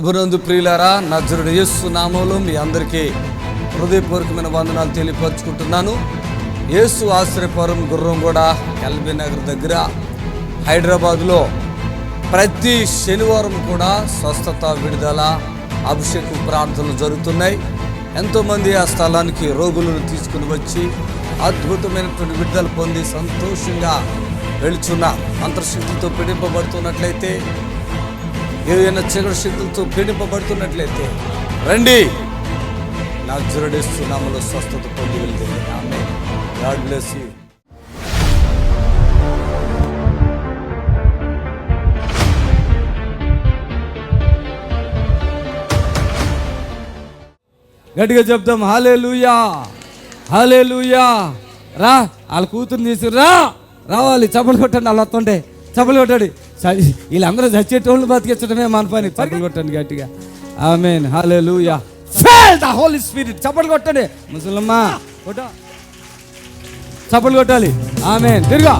ప్రభునందు ప్రియులారా, నజరుడు యేసు నామములో మీ అందరికీ హృదయపూర్వకమైన వందనాలు తెలియపరుచుకుంటున్నాను. యేసు ఆశ్రయపురం గుర్రంగూడ ఎల్బీ నగర్ దగ్గర హైదరాబాద్లో ప్రతి శనివారం కూడా స్వస్థత, విడుదల, అభిషేకం ప్రార్థనలు జరుగుతున్నాయి. ఎంతోమంది ఆ స్థలానికి రోగులను తీసుకుని వచ్చి అద్భుతమైనటువంటి విడుదల పొంది సంతోషంగా వెళుచున్న అంతర్శక్తులతో పీడింపబడుతున్నట్లయితే, ఏదైనా చీకటి శక్తులతో పీడింపబడుతున్నట్లయితే రండి, నజరేయుడు యేసు నామములో స్వస్థత పొంది వెళ్తే. ఆమేన్. God bless you. గట్టిగా చెప్తాం, హల్లెలూయా, హల్లెలూయా. రా, వాళ్ళ కూతురు తీసుకురా, రావాలి. చప్పలు కొట్టండి, వాళ్ళు వస్తుంటే చప్పలు కొట్టండి. వీళ్ళందరూ చచ్చేటోళ్ళు బతికించడమే మన పని. చప్పలు కొట్టండి గట్టిగా. ఆమేన్, హల్లెలూయా. Feel the holy spirit. చప్పలు కొట్టండి ముసలమ్మ, చప్పలు కొట్టాలి. ఆమేన్. తిరుగా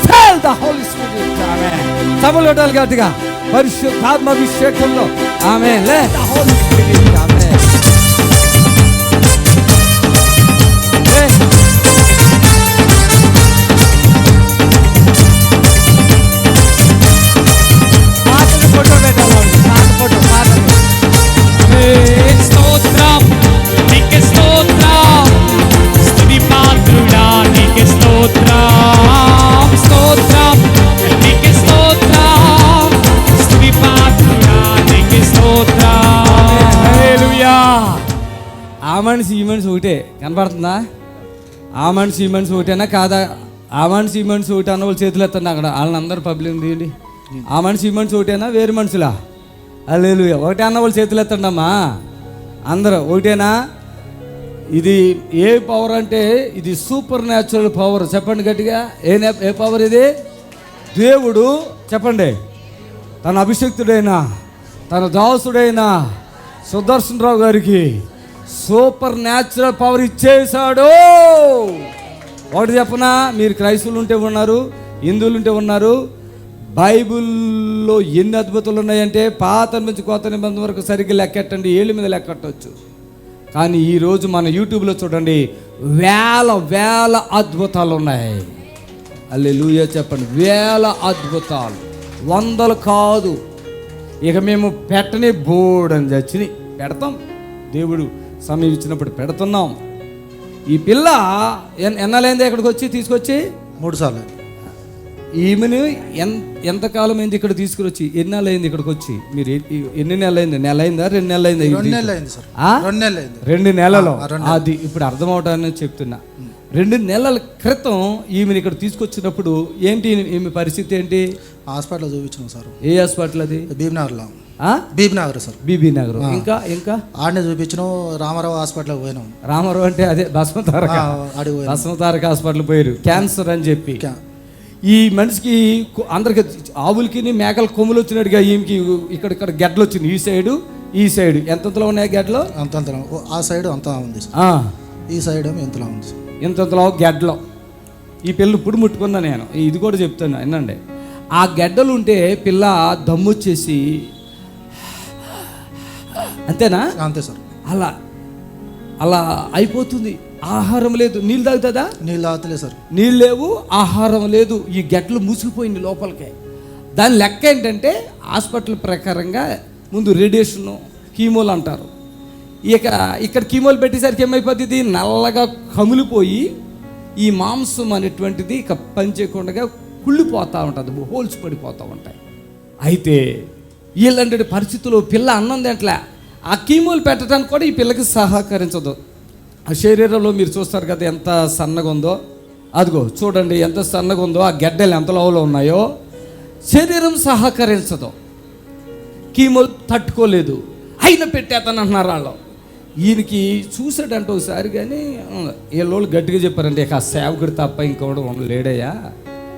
ఫీల్ ద హోలీ స్పిరిట్. ఆమేన్. చప్పలు కొట్టాలి గట్టిగా పరిశుద్ధాత్మ అభిషేకంలో. ఆమేన్. లే ద హోలీ స్పిరిట్. ఆమేన్. ఆ మనిషి ఈ మనిషి ఒకటే కనపడుతుందా? ఆ మనిషి ఈ మనిషి ఒకటేనా కాదా? ఆ మనిషి ఈ మనిషి ఒకటి అన్న వాళ్ళు చేతులు ఎత్తండి అక్కడ. వాళ్ళని అందరూ పబ్లిక్ తీయండి. ఆ మనిషి ఈ మనిషి ఒకటేనా వేరు మనుషులా? హల్లెలూయా. ఒకటే అన్న వాళ్ళు చేతులు ఎత్తండి అమ్మా. అందరూ ఒకటేనా? ఇది ఏ పవర్ అంటే ఇది సూపర్ న్యాచురల్ పవర్. చెప్పండి గట్టిగా. ఏ పవర్ ఇది? దేవుడు చెప్పండి తన అభిషక్తుడైన తన దాసుడైన సుదర్శన్ రావు గారికి సూపర్ న్యాచురల్ పవర్ ఇచ్చేసాడు. ఒకటి చెప్పనా, మీరు క్రైస్తవులు ఉంటే ఉన్నారు, హిందువులు ఉంటే ఉన్నారు. బైబిల్లో ఎన్ని అద్భుతాలు ఉన్నాయంటే పాత నుంచి కొత్త నిబంధన వరకు సరిగ్గా లెక్కెట్టండి, ఏళ్ళ మీద లెక్కట్టవచ్చు. కానీ ఈరోజు మన యూట్యూబ్లో చూడండి, వేల అద్భుతాలు ఉన్నాయి. హల్లెలూయా చెప్పండి. వేల అద్భుతాలు, వందలు కాదు. ఇక మేము పెట్టని బోర్డని చచ్చిని పెడతాం. దేవుడు సమయం ఇచ్చినప్పుడు పెడుతున్నాం. ఈ పిల్ల ఎన్నాలైంది ఇక్కడికి వచ్చి తీసుకొచ్చి? 3 సార్లు. ఈమెను ఎంతకాలం అయింది ఇక్కడ తీసుకురొచ్చి? ఎన్ని నెలలు అయింది ఇక్కడికి వచ్చి? మీరు ఎన్ని నెలలు అయింది? నెల అయిందా? 2 నెలలు అయిందా? 2 నెలలు. అది ఇప్పుడు అర్థం అవటాన్ని చెప్తున్నా. 2 నెలల క్రితం ఈమెను ఇక్కడ తీసుకొచ్చినప్పుడు ఏంటి ఈమె పరిస్థితి ఏంటి? హాస్పిటల్ చూపించాం సార్. ఏ హాస్పిటల్ అది? బీబీనగర్లో. బీబీనగర్ సార్. బీబీనగర్. ఇంకా ఆడనే చూపించినాం. రామారావు హాస్పిటల్ పోయినాం. రామారావు అంటే అదే భస్మతారక హాస్పిటల్ పోయారు, క్యాన్సర్ అని చెప్పి. ఈ మనిషికి అందరికి ఆవులకి మేకల కొమ్ములు వచ్చినట్టుగా ఈమెకి ఇక్కడ గెడ్డలు వచ్చింది. ఈ సైడ్ ఎంతలో ఉన్నాయి గెడ్డలు? అంతంతలో. ఆ సైడ్ అంతా ఉంది, ఈ సైడ్ ఎంతలా ఉంది, ఇంతలో గెడ్డలో. ఈ పిల్ల ఇప్పుడు ముట్టుకున్నా నేను. ఇది కూడా చెప్తాను వినండి. ఆ గెడ్డలు ఉంటే పిల్ల దమ్ముచ్చేసి అంతేనా? అంతే సార్. అలా అయిపోతుంది. ఆహారం లేదు, నీళ్ళు తాగుతుందా? నీళ్ళు తాగుతలేదు సార్. నీళ్ళు లేవు, ఆహారం లేదు. ఈ గెడ్డలు మూసిపోయింది లోపలికి. దాని లెక్క ఏంటంటే హాస్పిటల్ ప్రకారంగా ముందు రేడియేషను, కీమోలు అంటారు. ఇక్కడ కీమోలు పెట్టేసరికి ఏమైపోతుంది? నల్లగా కమిలిపోయి ఈ మాంసం అనేటువంటిది ఇక పనిచేయకుండా కుళ్ళిపోతూ ఉంటుంది, హోల్స్ పడిపోతూ ఉంటాయి. అయితే వీళ్ళంటే పరిస్థితుల్లో పిల్ల అన్నం తింటలే. ఆ కీమోలు పెట్టడానికి కూడా ఈ పిల్లకి సహకరించదు. ఆ శరీరంలో మీరు చూస్తారు కదా ఎంత సన్నగా ఉందో. అదిగో చూడండి ఎంత సన్నగా ఉందో. ఆ గెడ్డలు ఎంత లోలో ఉన్నాయో. శరీరం సహకరించదు, కీమోలు తట్టుకోలేదు. అయినా పెట్టేస్తాను అంటున్నారు వాళ్ళు. ఈయనకి చూసాడంటే ఒకసారి. కానీ వీళ్ళు గట్టిగా చెప్పారంటే ఇక ఆ సేవకుడు తప్ప ఇంకోడు లేడయ్యా,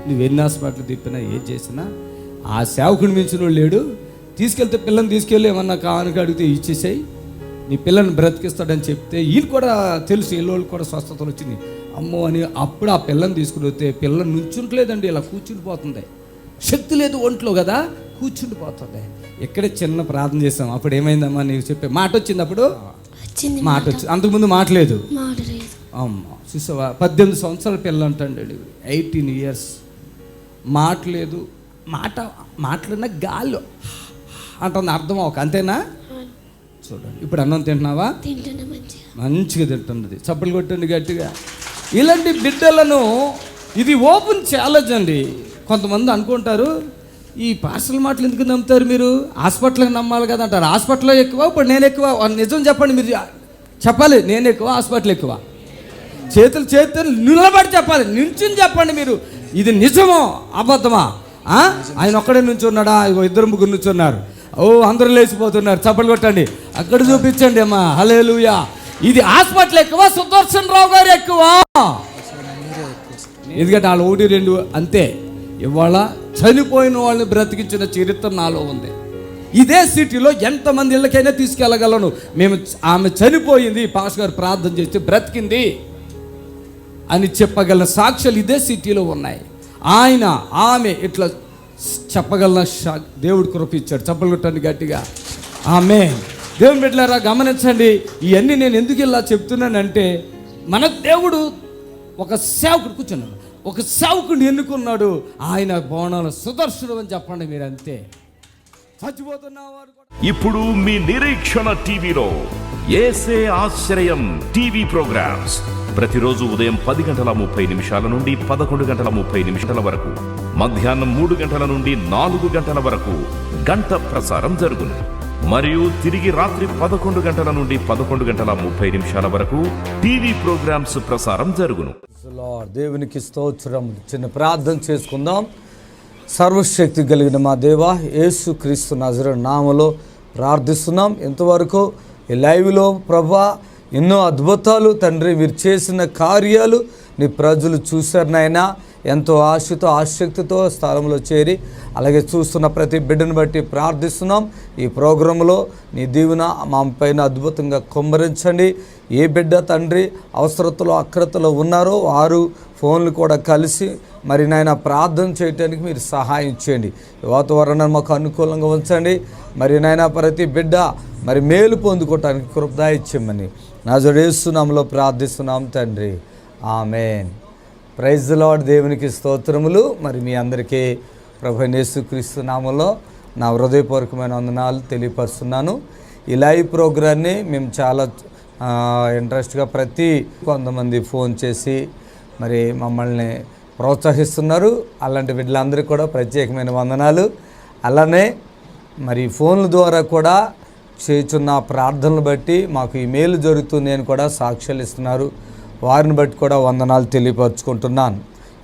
నువ్వు హాస్పిటల్ తిప్పినా ఏం చేసినా ఆ సేవకుడిని మించిన వాడు లేడు. తీసుకెళ్తే పిల్లని తీసుకెళ్ళి ఏమన్నా కానుక అడిగితే ఇచ్చేసాయి, నీ పిల్లని బ్రతికిస్తాడని చెప్తే ఈయన కూడా తెలుసు, వీళ్ళకి కూడా స్వస్థతలు వచ్చింది. అమ్మో అని అప్పుడు ఆ పిల్లని తీసుకుని వస్తే పిల్లని నుంచుంటలేదండి, ఇలా కూర్చుని పోతుంది. శక్తి లేదు ఒంట్లో కదా, కూర్చుండిపోతుంది. ఇక్కడే చిన్న ప్రార్థన చేసాం. అప్పుడు ఏమైందమ్మా నీకు చెప్పే మాట వచ్చింది? అప్పుడు మాట వచ్చింది. అంతకుముందు మాట్లేదు. అమ్మా చూసావా, 18 సంవత్సరాల పిల్లలు అంటాడు, 18 years మాట్లేదు. మాట్లాడిన గాల్లో అంటుంది, అర్థం ఒక అంతేనా? చూడండి, ఇప్పుడు అన్నం తింటున్నావా? మంచిగా తింటున్నది. చప్పలు కొట్టండి గట్టిగా. ఇలాంటి బిడ్డలను ఇది ఓపెన్ ఛాలెంజ్ అండి. కొంతమంది అనుకుంటారు, ఈ పార్సల్ మాటలు ఎందుకు నమ్ముతారు మీరు? హాస్పిటల్కి నమ్మాలి కదా అంటారు. హాస్పిటల్లో ఎక్కువ, ఇప్పుడు నేను ఎక్కువ? నిజం చెప్పండి, మీరు చెప్పాలి. నేను ఎక్కువ, హాస్పిటల్ ఎక్కువ? చేతులు నిలబడి చెప్పాలి, నిల్చుని చెప్పండి మీరు. ఇది నిజమో అబద్ధమా? ఆయన ఒక్కడే నుంచున్నాడా? ఇద్దరు ముగ్గురు నుంచున్నారు. ఓ అందరూ లేచిపోతున్నారు. చప్పలు కొట్టండి, అక్కడ చూపించండి అమ్మా. హల్లెలూయా. ఇది హాస్పిటల్ ఎక్కువ, సుదర్శన్ రావు గారు ఎక్కువ? ఎందుకంటే వాళ్ళు 1, 2 అంతే. ఇవాళ చనిపోయిన వాళ్ళని బ్రతికించిన చరిత్ర నాలో ఉంది. ఇదే సిటీలో ఎంతమంది ఇళ్ళకైనా తీసుకెళ్ళగలను. ఆమె చనిపోయింది, పాస్ గారు ప్రార్థన చేస్తే బ్రతికింది అని చెప్పగల సాక్ష్యాలు ఇదే సిటీలో ఉన్నాయి. ఆమె ఇట్లా చెప్పగల దేవుడు కృప ఇచ్చాడు. చప్పలు కొట్టండి గట్టిగా. ఆమేన్. దేవుని బిడ్డలారా గమనించండి, ఇవన్నీ నేను ఎందుకు ఇలా చెప్తున్నానంటే, మన దేవుడు ఒక సేవకుడు కూర్చున్నాడు, ఒక సేవకుడిని ఎన్నుకున్నాడు. ఆయన బోనాల సుదర్శనం అని చెప్పండి మీరు, అంతే. చచ్చిపోతున్నవారు ఇప్పుడు మీ నిరీక్షణ టీవీలో యేసే ఆశ్రయం టీవీ ప్రోగ్రామ్స్ ప్రతిరోజు ఉదయం 10:30 నుండి 11:30 వరకు, మధ్యాహ్నం 3 గంటల నుండి 4 గంటల వరకు గంట ప్రసారం జరుగును. మరియు తిరిగి రాత్రి 11 గంటల నుండి 11:30 వరకు టీవీ ప్రోగ్రామ్స్ ప్రసారం జరుగును. దేవునికి స్తోత్రం. చిన్న ప్రార్థన చేసుకుందాం. సర్వశక్తి కలిగిన మా దేవా, యేసు క్రీస్తు నజరేయుడు నామములో ప్రార్థిస్తున్నాం. ఇంతవరకు ఈ లైవ్లో ప్రభా ఎన్నో అద్భుతాలు తండ్రి మీరు చేసిన కార్యాలు నీ ప్రజలు చూశారు నాయనా. ఎంతో ఆశతో ఆసక్తితో స్థలంలో చేరి అలాగే చూస్తున్న ప్రతి బిడ్డను బట్టి ప్రార్థిస్తున్నాం. ఈ ప్రోగ్రాంలో నీ దీవెన మా పైన అద్భుతంగా కుమ్మరించండి. ఏ బిడ్డ తండ్రి అవసరతలో అక్రతలో ఉన్నారో వారు ఫోన్లు కూడా కలిసి మరి నాయన ప్రార్థన చేయడానికి మీరు సహాయం చేయండి. వాతావరణం మాకు అనుకూలంగా ఉంచండి. మరి నాయన ప్రతి బిడ్డ మరి మేలు పొందుకోవటానికి కృప దయచేయమని నజరేయుడు యేసు నామములో ప్రార్థిస్తున్నాం తండ్రి. ఆమేన్. Praise the lord. దేవునికి స్తోత్రములు. మరి మీ అందరికీ ప్రభువైన యేసుక్రీస్తు నామములో నా హృదయపూర్వకమైన వందనాలు తెలియపరుస్తున్నాను. ఈ లైవ్ ప్రోగ్రాన్ని మేము చాలా ఇంట్రెస్ట్గా కొంతమంది ఫోన్ చేసి మరి మమ్మల్ని ప్రోత్సహిస్తున్నారు. అలాంటి బిడ్డలందరికీ కూడా ప్రత్యేకమైన వందనాలు. అలానే మరి ఫోన్ల ద్వారా కూడా చేస్తున్న ప్రార్థనలు బట్టి మాకు ఈ మేలు జరుగుతుంది అని కూడా సాక్ష్యాలు ఇస్తున్నారు. వారిని బట్టి కూడా వందనాలు తెలియపరుచుకుంటున్నాను.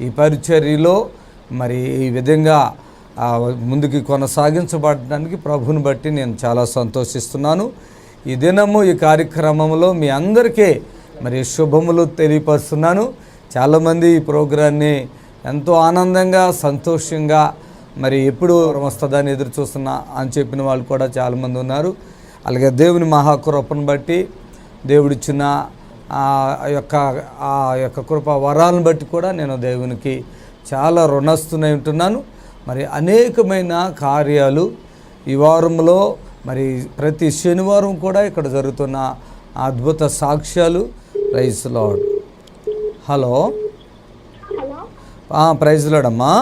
ఈ పరిచర్యలో మరి ఈ విధంగా ముందుకు కొనసాగించబడడానికి ప్రభుని బట్టి నేను చాలా సంతోషిస్తున్నాను. ఈ దినము ఈ కార్యక్రమంలో మీ అందరికీ మరి శుభములు తెలియపరుస్తున్నాను. చాలామంది ఈ ప్రోగ్రాన్ని ఎంతో ఆనందంగా సంతోషంగా మరి ఎప్పుడు వస్తుందని ఎదురు చూస్తున్నా అని చెప్పిన వాళ్ళు కూడా చాలామంది ఉన్నారు. అలాగే దేవుని మహాకృపను బట్టి దేవుడిచ్చిన ఆ యొక్క కృప వరాలను బట్టి కూడా నేను దేవునికి చాలా రుణస్తునై ఉంటున్నాను. మరి అనేకమైన కార్యాలు ఈ వారంలో మరి ప్రతి శనివారం కూడా ఇక్కడ జరుగుతున్న అద్భుత సాక్ష్యాలు. Praise lord. Hello, praise lord అమ్మా.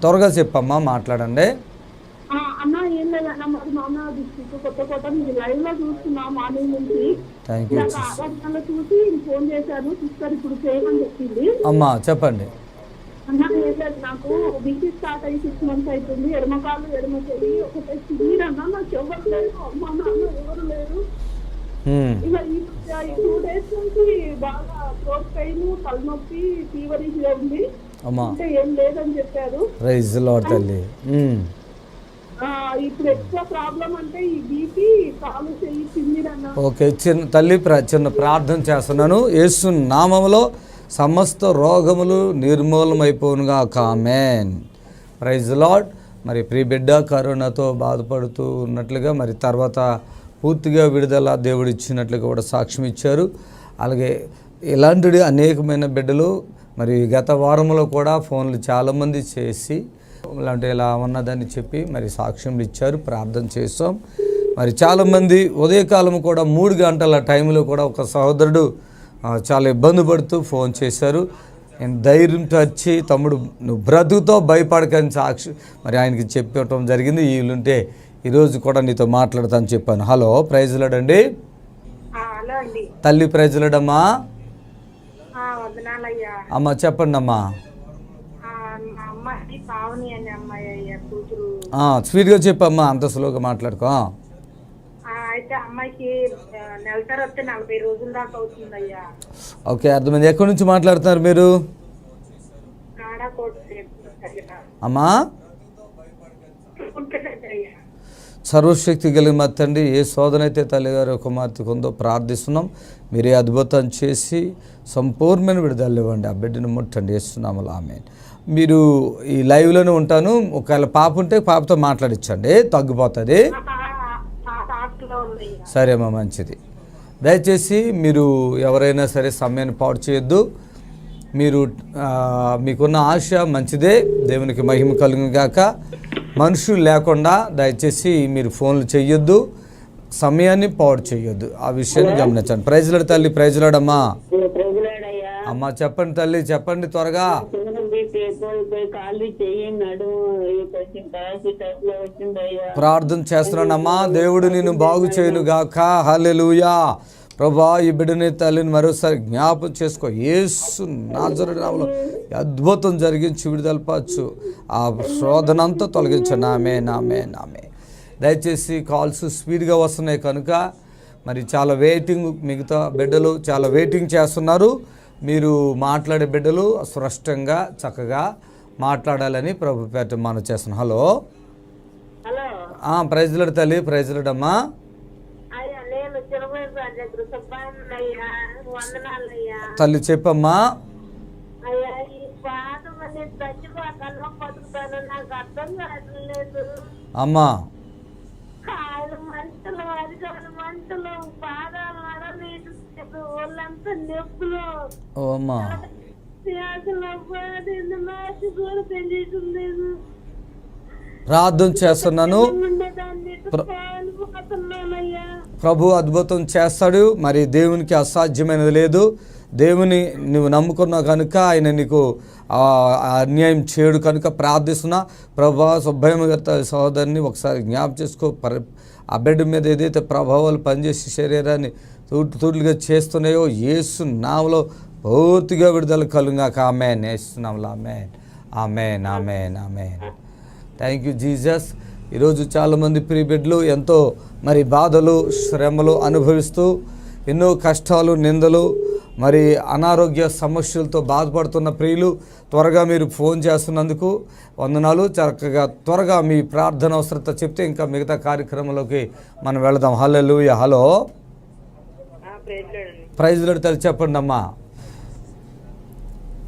త్వరగా చెప్పమ్మా, మాట్లాడండి. అమ్మా చెప్పండి. నాకు బీపీ స్టార్ట్ అయ్యి 6 months అవుతుంది. ఎడమకాలు ఎడమ చెయ్యి ఒకటే సిగిరన్నా, నాకు ఎవరు లేరు, అమ్మ నాన్న ఎవరు లేరు. ఇక ఈ 2 days నుంచి బాగా థ్రోట్ పెయిన్, తలనొప్పి, ఫీవరిష్ గా ఉంది. అంటే ఏం లేదని చెప్పారు. ప్రైజ్ లార్డ్ తల్లి. ఇప్పుడు ఎక్కువ ప్రాబ్లం అంటే ఈ బీపీ, కాలు చెయ్యి చిందిరన్నా. ఓకే, చిన్న ప్రార్థన చేస్తున్నాను. యేసు నామములో సమస్త రోగములు నిర్మూలమైపోనుగా. ఆమేన్. Praise lord. మరి ప్రియ బిడ్డ కరోనాతో బాధపడుతూ ఉన్నట్లుగా మరి తర్వాత పూర్తిగా విడుదల దేవుడు ఇచ్చినట్లుగా కూడా సాక్ష్యం ఇచ్చారు. అలాగే ఇలాంటి అనేకమైన బిడ్డలు మరి గత వారంలో కూడా ఫోన్లు చాలామంది చేసి ఇలాంటి ఇలా ఉన్నదని చెప్పి మరి సాక్ష్యం ఇచ్చారు, ప్రార్థన చేసాం. మరి చాలామంది ఉదయకాలం కూడా 3 గంటల టైంలో కూడా ఒక సహోదరుడు చాలా ఇబ్బంది పడుతూ ఫోన్ చేశారు. నేను ధైర్యంతో వచ్చి తమ్ముడు నువ్వు బ్రతుకుతో భయపడకని సాక్షి మరి ఆయనకి చెప్పటం జరిగింది. వీళ్ళుంటే ఈరోజు కూడా నీతో మాట్లాడతాను చెప్పాను. హలో, ప్రైజ్ లార్డ్ అండి. హలో అండి. తల్లి ప్రైజ్ లార్డ్ అమ్మా. వందనాలయ్యా. అమ్మ చెప్పండి అమ్మా. మా అమ్మాయి పావని అనే అమ్మాయి అయ్యా, కూతురు. స్వీట్గా చెప్పమ్మా, అంత స్లోగా మాట్లాడుకో. అయితే అమ్మాయికి నెల తర్వాత 40 రోజుల దాకా అవుతుందయ్యా. ఓకే, అర్థమైంది. ఎక్కడి నుంచి మాట్లాడుతున్నారు మీరు? అమ్మా, సర్వశక్తి కలిగిన మా తండ్రి, ఏ శోధన అయితే తల్లిగారు కుమార్తెకు ఉందో ప్రార్థిస్తున్నాం. మీరే అద్భుతం చేసి సంపూర్ణమైన విడుదల ఇవ్వండి. ఆ బిడ్డను ముట్టండి, చేస్తున్నాము. ఆమేన్. మీరు ఈ లైవ్లోనే ఉంటాను. ఒకవేళ పాప ఉంటే పాపతో మాట్లాడించండి, తగ్గిపోతుంది. సరే అమ్మా, మంచిది. దయచేసి మీరు ఎవరైనా సరే సమయాన్ని పాడు చేయొద్దు. మీరు మీకున్న ఆశ మంచిదే, దేవునికి మహిమ కలుగును గాక. మనుషులు లేకుండా దయచేసి మీరు ఫోన్లు చేయొద్దు, సమయాన్ని పాడు చేయొద్దు. ఆ విషయాన్ని గమనించండి. ప్రైజ్ లార్డ్ తల్లి. ప్రైజ్ లార్డ్ అమ్మా. అమ్మా చెప్పండి తల్లి, చెప్పండి త్వరగా. ప్రార్థన చేస్తున్నానమ్మా, దేవుడు నిన్ను బాగు చేయను గాక. హల్లెలూయా. ప్రభా, ఈ బిడ్డని తల్లిని మరోసారి జ్ఞాపకం చేసుకో. యేసు నాజరేతు నామములో అద్భుతం జరిగించి విడుదలపరచు. ఆ శోధనంతా తొలగించండి. ఆమేన్, ఆమేన్, ఆమేన్. దయచేసి కాల్స్ స్పీడ్గా వస్తున్నాయి కనుక మరి చాలా వెయిటింగ్, మిగతా బిడ్డలు చాలా వెయిటింగ్ చేస్తున్నారు. మీరు మాట్లాడే బిడ్డలు స్పష్టంగా చక్కగా మాట్లాడాలని ప్రభు పేట మనం చేస్తున్నాం. హలో, ప్రైజ్ లార్డ్ తల్లి. ప్రైజ్ లార్డ్ అమ్మా. తల్లి చెప్పమ్మా. అమ్మా, ఓ అమ్మా, ప్రార్థన చేస్తున్నాను. ప్రభు అద్భుతం చేస్తాడు. మరి దేవునికి అసాధ్యమైనది లేదు. దేవుని నువ్వు నమ్ముకున్నావు కనుక ఆయన నీకు అన్యాయం చేయడు కనుక ప్రార్థిస్తున్నా. ప్రభా, సుబ్బయ్యగత సహోదరిని ఒకసారి జ్ఞాపకం చేసుకో. ఆ బిడ్డ మీద ఏదైతే ప్రభావాలు పనిచేసి శరీరాన్ని తూట్లుగా చేస్తున్నాయో యేసు నామములో పూర్తిగా విడుదల కలుగాక. ఆమేన్. యేసునామములో ఆమేన్, ఆమేన్, ఆమేన్, ఆమేన్. Thank you Jesus. ఈరోజు చాలామంది ప్రియ బిడ్డలు ఎంతో మరి బాధలు, శ్రమలు అనుభవిస్తూ ఎన్నో కష్టాలు, నిందలు, మరి అనారోగ్య సమస్యలతో బాధపడుతున్న ప్రియులు, త్వరగా మీరు ఫోన్ చేస్తున్నందుకు వందనాలు. చక్కగా త్వరగా మీ ప్రార్థన అవసరత చెప్తే ఇంకా మిగతా కార్యక్రమంలోకి మనం వెళదాం. హల్లెలూయా. హలో, ప్రైజ్ లార్డ్ తల్లి. చెప్పండి అమ్మా.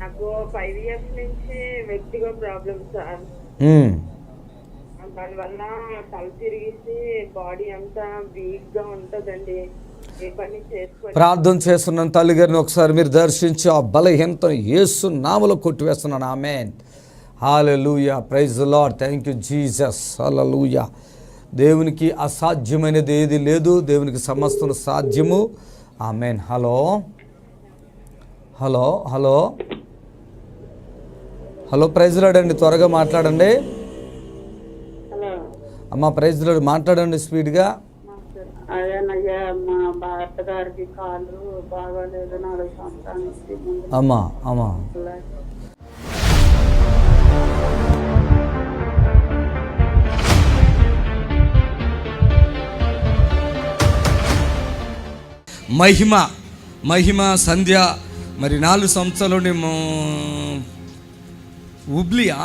నాకు 5 years నుంచి వ్యక్తిగత ప్రాబ్లమ్స్ సార్. దానివల్ల తల తిరిగిసి బాడీ అంతా వీక్ గా ఉంటుందండి. ఏ పని చేసుకో. ప్రార్థన చేస్తున్నాను తల్లి గారిని ఒకసారి మీరు దర్శించి ఆ బలహీనతను యేసు నామములో కొట్టివేస్తున్నాను. ఆమేన్. హల్లెలూయా. Praise the lord. Thank you Jesus. హల్లెలూయా. దేవునికి అసాధ్యమైనది ఏది లేదు. దేవునికి సమస్తం సాధ్యము. ఆమేన్. Hello, hello, hello, hello. Praise lord అండి. త్వరగా మాట్లాడండి అమ్మ. Praise lord. మాట్లాడండి స్పీడ్గా. అదేనయ్యా, మా భర్త గారికి కాళ్ళు బాగాలేదు. 4 సంవత్సరాల నుంచి. అమ్మా, అమ్మా. మహిమ సంధ్య మరి 4 సంవత్సరాల నుండి ఉబ్లియా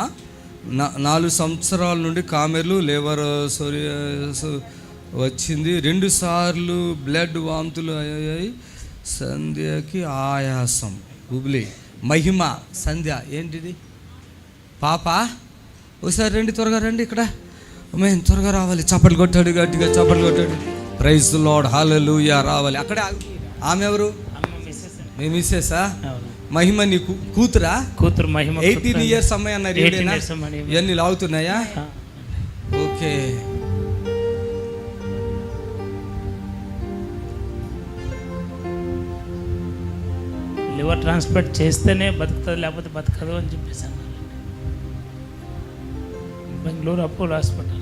4 సంవత్సరాల నుండి కామెర్లు లేవర్ సోరియాసిస్ వచ్చింది. 2 సార్లు బ్లడ్ వాంతులు అయ్యాయి. సంధ్యకి ఆయాసం. ఉబ్లి, మహిమ, సంధ్య. ఏంటిది పాప? ఒకసారి రండి, త్వరగా రండి. ఇక్కడ మేము త్వరగా రావాలి. చప్పట్లు కొట్టాడు, గట్టిగా చప్పట్లు కొట్టాడు. Praise the lord. హల్లెలూయా. రావాలి. అక్కడే ఆమె ఎవరు? మీ మిస్సెసా? మహిమ నీ కూతురా? కూతురు మహిమ 18 ఇయర్స్ అమ్మాయి అన్నారు. 18 years అమ్మాయి. ఇవన్నీ లాగుతున్నాయా? ఓకే. లివర్ ట్రాన్స్ప్లాంట్ చేస్తేనే బతుకుతుంది, లేకపోతే బతకదు అని చెప్పేసాను. Bengaluru Apollo hospital.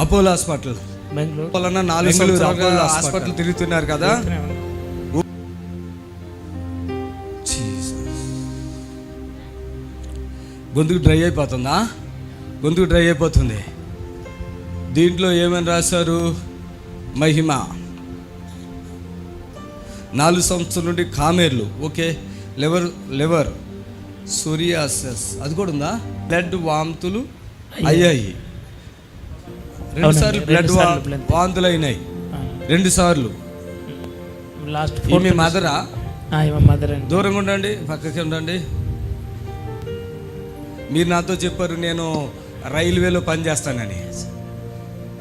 Apollo hospital Bengaluru. 4 సంవత్సరాలుగా హాస్పిటల్ తిరుగుతున్నారు కదా. గొంతుకు డ్రై అయిపోతుందా? గొంతుకు డ్రై అయిపోతుంది. దీంట్లో ఏమని రాశారు? మహిమ 4 సంవత్సరాల నుండి కామేర్లు. ఓకే. లివర్ సోరియాసిస్ అది కూడా ఉందా? బ్లడ్ వాంతులు అయ్యాయి. 2 సార్లు బ్లడ్ వాంతులు అయినాయి. 2 సార్లు. లాస్ట్ మీ మదరా? మదర్. దూరంగా ఉండండి, పక్కకి ఉండండి. మీరు నాతో చెప్పారు నేను రైల్వేలో పనిచేస్తానని.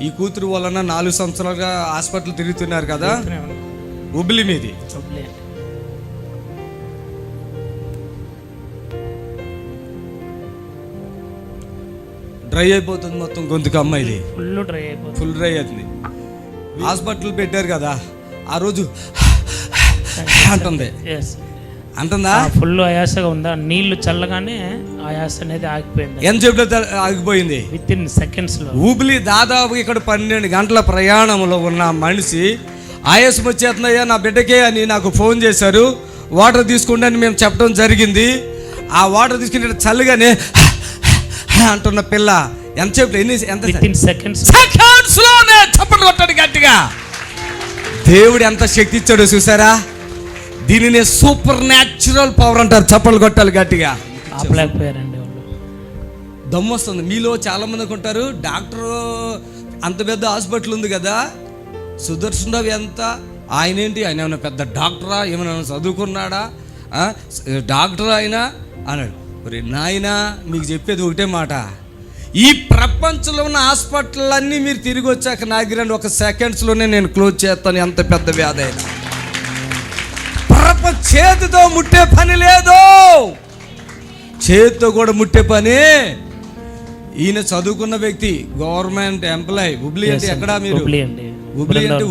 ఈ కూతురు వలన 4 సంవత్సరాలుగా హాస్పిటల్ తిరుగుతున్నారు కదా. ఉబ్లి మీది. డ్రై అయిపోతుంది మొత్తం గొంతుకు అమ్మాయిది. ఫుల్ డ్రై అవుతుంది. హాస్పిటల్ పెట్టారు కదా, ఆ రోజు అంటుంది. అంటుందా? ఫుల్ ఆయాసగా ఉందా? నీళ్లు చల్లగానే ఆయాస అనేది ఆగిపోయింది. ఎంతసేపు ఆగిపోయింది? విత్ ఇన్ సెకండ్స్ లో. ఊబిలి దాదాపు ఇక్కడ 12 గంటల ప్రయాణంలో ఉన్న మనిషి ఆయాసం వచ్చేస్తున్నాయా నా బిడ్డకే అని నాకు ఫోన్ చేశారు. వాటర్ తీసుకోండి అని మేము చెప్పడం జరిగింది. ఆ వాటర్ తీసుకునే చల్లగానే అంటున్న పిల్ల ఎంతసేపు సెకండ్స్లోనే చప్పట్లు కొట్టాడు గట్టిగా. దేవుడు ఎంత శక్తి ఇచ్చాడో చూసారా? దీనిని సూపర్ న్యాచురల్ పవర్ అంటారు. చప్పట్లు కొట్టాలి గట్టిగా. ఆపలేకపోయారండి వాళ్ళు. దమ్ము వస్తుంది. మీలో చాలా మందికి ఉంటారు, డాక్టర్ అంత పెద్ద హాస్పిటల్ ఉంది కదా, సుదర్శన్ రావు ఎంత ఆయన ఏంటి, ఆయన ఏమైనా పెద్ద డాక్టరా, ఏమైనా చదువుకున్నాడా, డాక్టర్ అయినా అన్నాడు. మరి నాయన మీకు చెప్పేది ఒకటే మాట, ఈ ప్రపంచంలో ఉన్న హాస్పిటల్ అన్నీ మీరు తిరిగి వచ్చాక నాగిరండి 1 సెకండ్స్లోనే నేను క్లోజ్ చేస్తాను. ఎంత పెద్ద వ్యాధి అయినా చేతితో ముట్టే పని లేదు, చేతితో కూడా ముట్టే పని. ఈయన చదువుకున్న వ్యక్తి, గవర్నమెంట్ ఎంప్లాయ్. హుబ్లీ అంటే ఎక్కడ? మీరు హుబ్లీ అంటే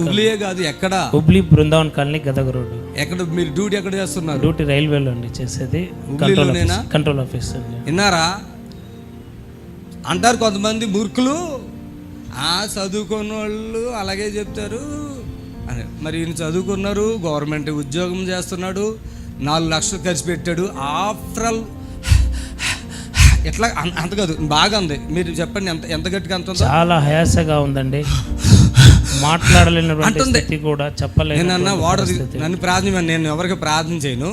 హుబ్లీయే కాదు, ఎక్కడ? Hubli Brindavan colony, Gadag road. ఎక్కడ మీరు డ్యూటీ ఎక్కడ చేస్తున్నారు? డ్యూటీ రైల్వేలో అండి చేసేది. Control office. విన్నారా? అంటారు కొంతమంది మూర్ఖులు, చదువుకున్న వాళ్ళు అలాగే చెప్తారు అని. మరి ఈయన చదువుకున్నారు, గవర్నమెంట్ ఉద్యోగం చేస్తున్నాడు, 4 లక్షలు ఖర్చు పెట్టాడు. ఆఫ్టర్ ఆల్ ఎట్లా అంత కాదు, బాగా ఉంది. మీరు చెప్పండి ఎంత గట్టిగా అంత చాలా హయాసగా ఉందండి. మాట్లాడలేనటువంటి స్థితి కూడా చెప్పలేను. నేనన్నా వాటర్ నన్ను ప్రార్థన, నేను ఎవరికి ప్రార్థన చేయను.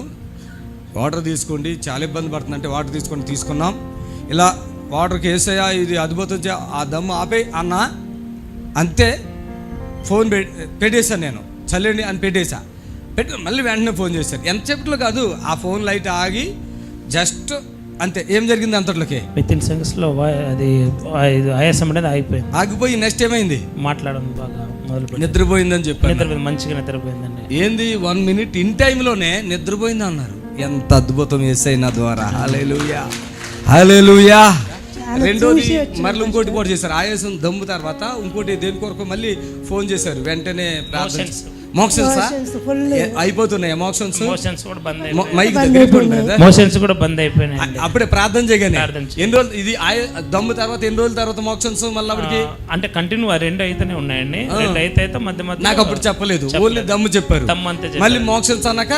వాటర్ తీసుకోండి, చాలా ఇబ్బంది పడుతుందంటే వాటర్ తీసుకున్నాం. ఇలా వాటర్కి వేసాయా ఇది అద్భుతం, ఆ దమ్ము ఆపే అన్న అంతే. ఫోన్ పెట్టేశాను నేను, చల్లండి అని పెట్టేశా. మళ్ళీ వెంటనే ఫోన్ చేశారు. ఎంతసేపట్లో కాదు, ఆ ఫోన్ లైట్ ఆగి జస్ట్ అంతే. ఏం జరిగింది అంతట్లోకి? విత్ ఇన్ సెకండ్స్ లో అది ఆయాసం అనేది ఆగిపోయింది. ఆగిపోయి నెక్స్ట్ ఏమైంది? మాట్లాడడం బాగా మొదలు. నిద్రపోయిందని చెప్పారు. మంచిగా నిద్రపోయిందండి. ఏంది 1 మినిట్ ఇన్ టైంలోనే నిద్రపోయింది అన్నారు. ఎంత అద్భుతం యేసయ్య ద్వారా. హల్లెలూయా, హల్లెలూయా. రెండోది మళ్ళీ ఇంకోటి కూడా చేశారు. ఆయాసం దమ్ము తర్వాత ఇంకోటి దేని కొరకు మళ్ళీ ఫోన్ చేశారు. వెంటనే మోక్షన్స్ అయిపోతున్నాయి. మోక్షన్స్ కూడా బంద్ అయిపోయినాయి. అప్పుడే ప్రార్థన చేయగానే ఎన్ని రోజులు ఇది దమ్ము తర్వాత ఎన్ని రోజుల తర్వాత మోక్షన్స్ మళ్ళీ అప్పటికి అంటే కంటిన్యూ 2 అయితేనే ఉన్నాయండి. 2 అయితే మధ్య మధ్య నాకు అప్పుడు చెప్పలేదు, ఓన్లీ దమ్ము చెప్పారు. మళ్ళీ మోక్షన్స్ అన్నాక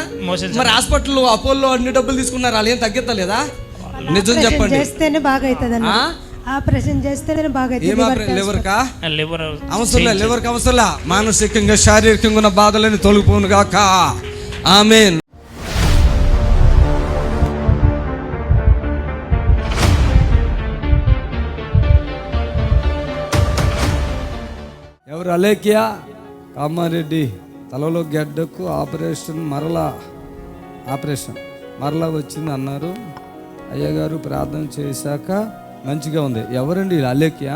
మరి హాస్పిటల్ అపోలో అన్ని డబ్బులు తీసుకున్నారు, వాళ్ళు ఏం తగ్గలేదా? నిజం చెప్పండి. చేస్తేనే బాగా అవుతుంది. ఆపరేషన్ చేస్తేనే బాగా అవుతుంది. లివర్ అవసరంలా మానసికంగా శారీరకంగా ఉన్న బాధలని తొలగిపోను గాక. ఆమేన్. ఎవరు? అలేఖ్యా కామారెడ్డి. తలలో గడ్డకు ఆపరేషన్ మరలా వచ్చింది అన్నారు. అయ్యగారు ప్రార్థన చేశాక మంచిగా ఉంది. ఎవరండి అలేఖ్యా?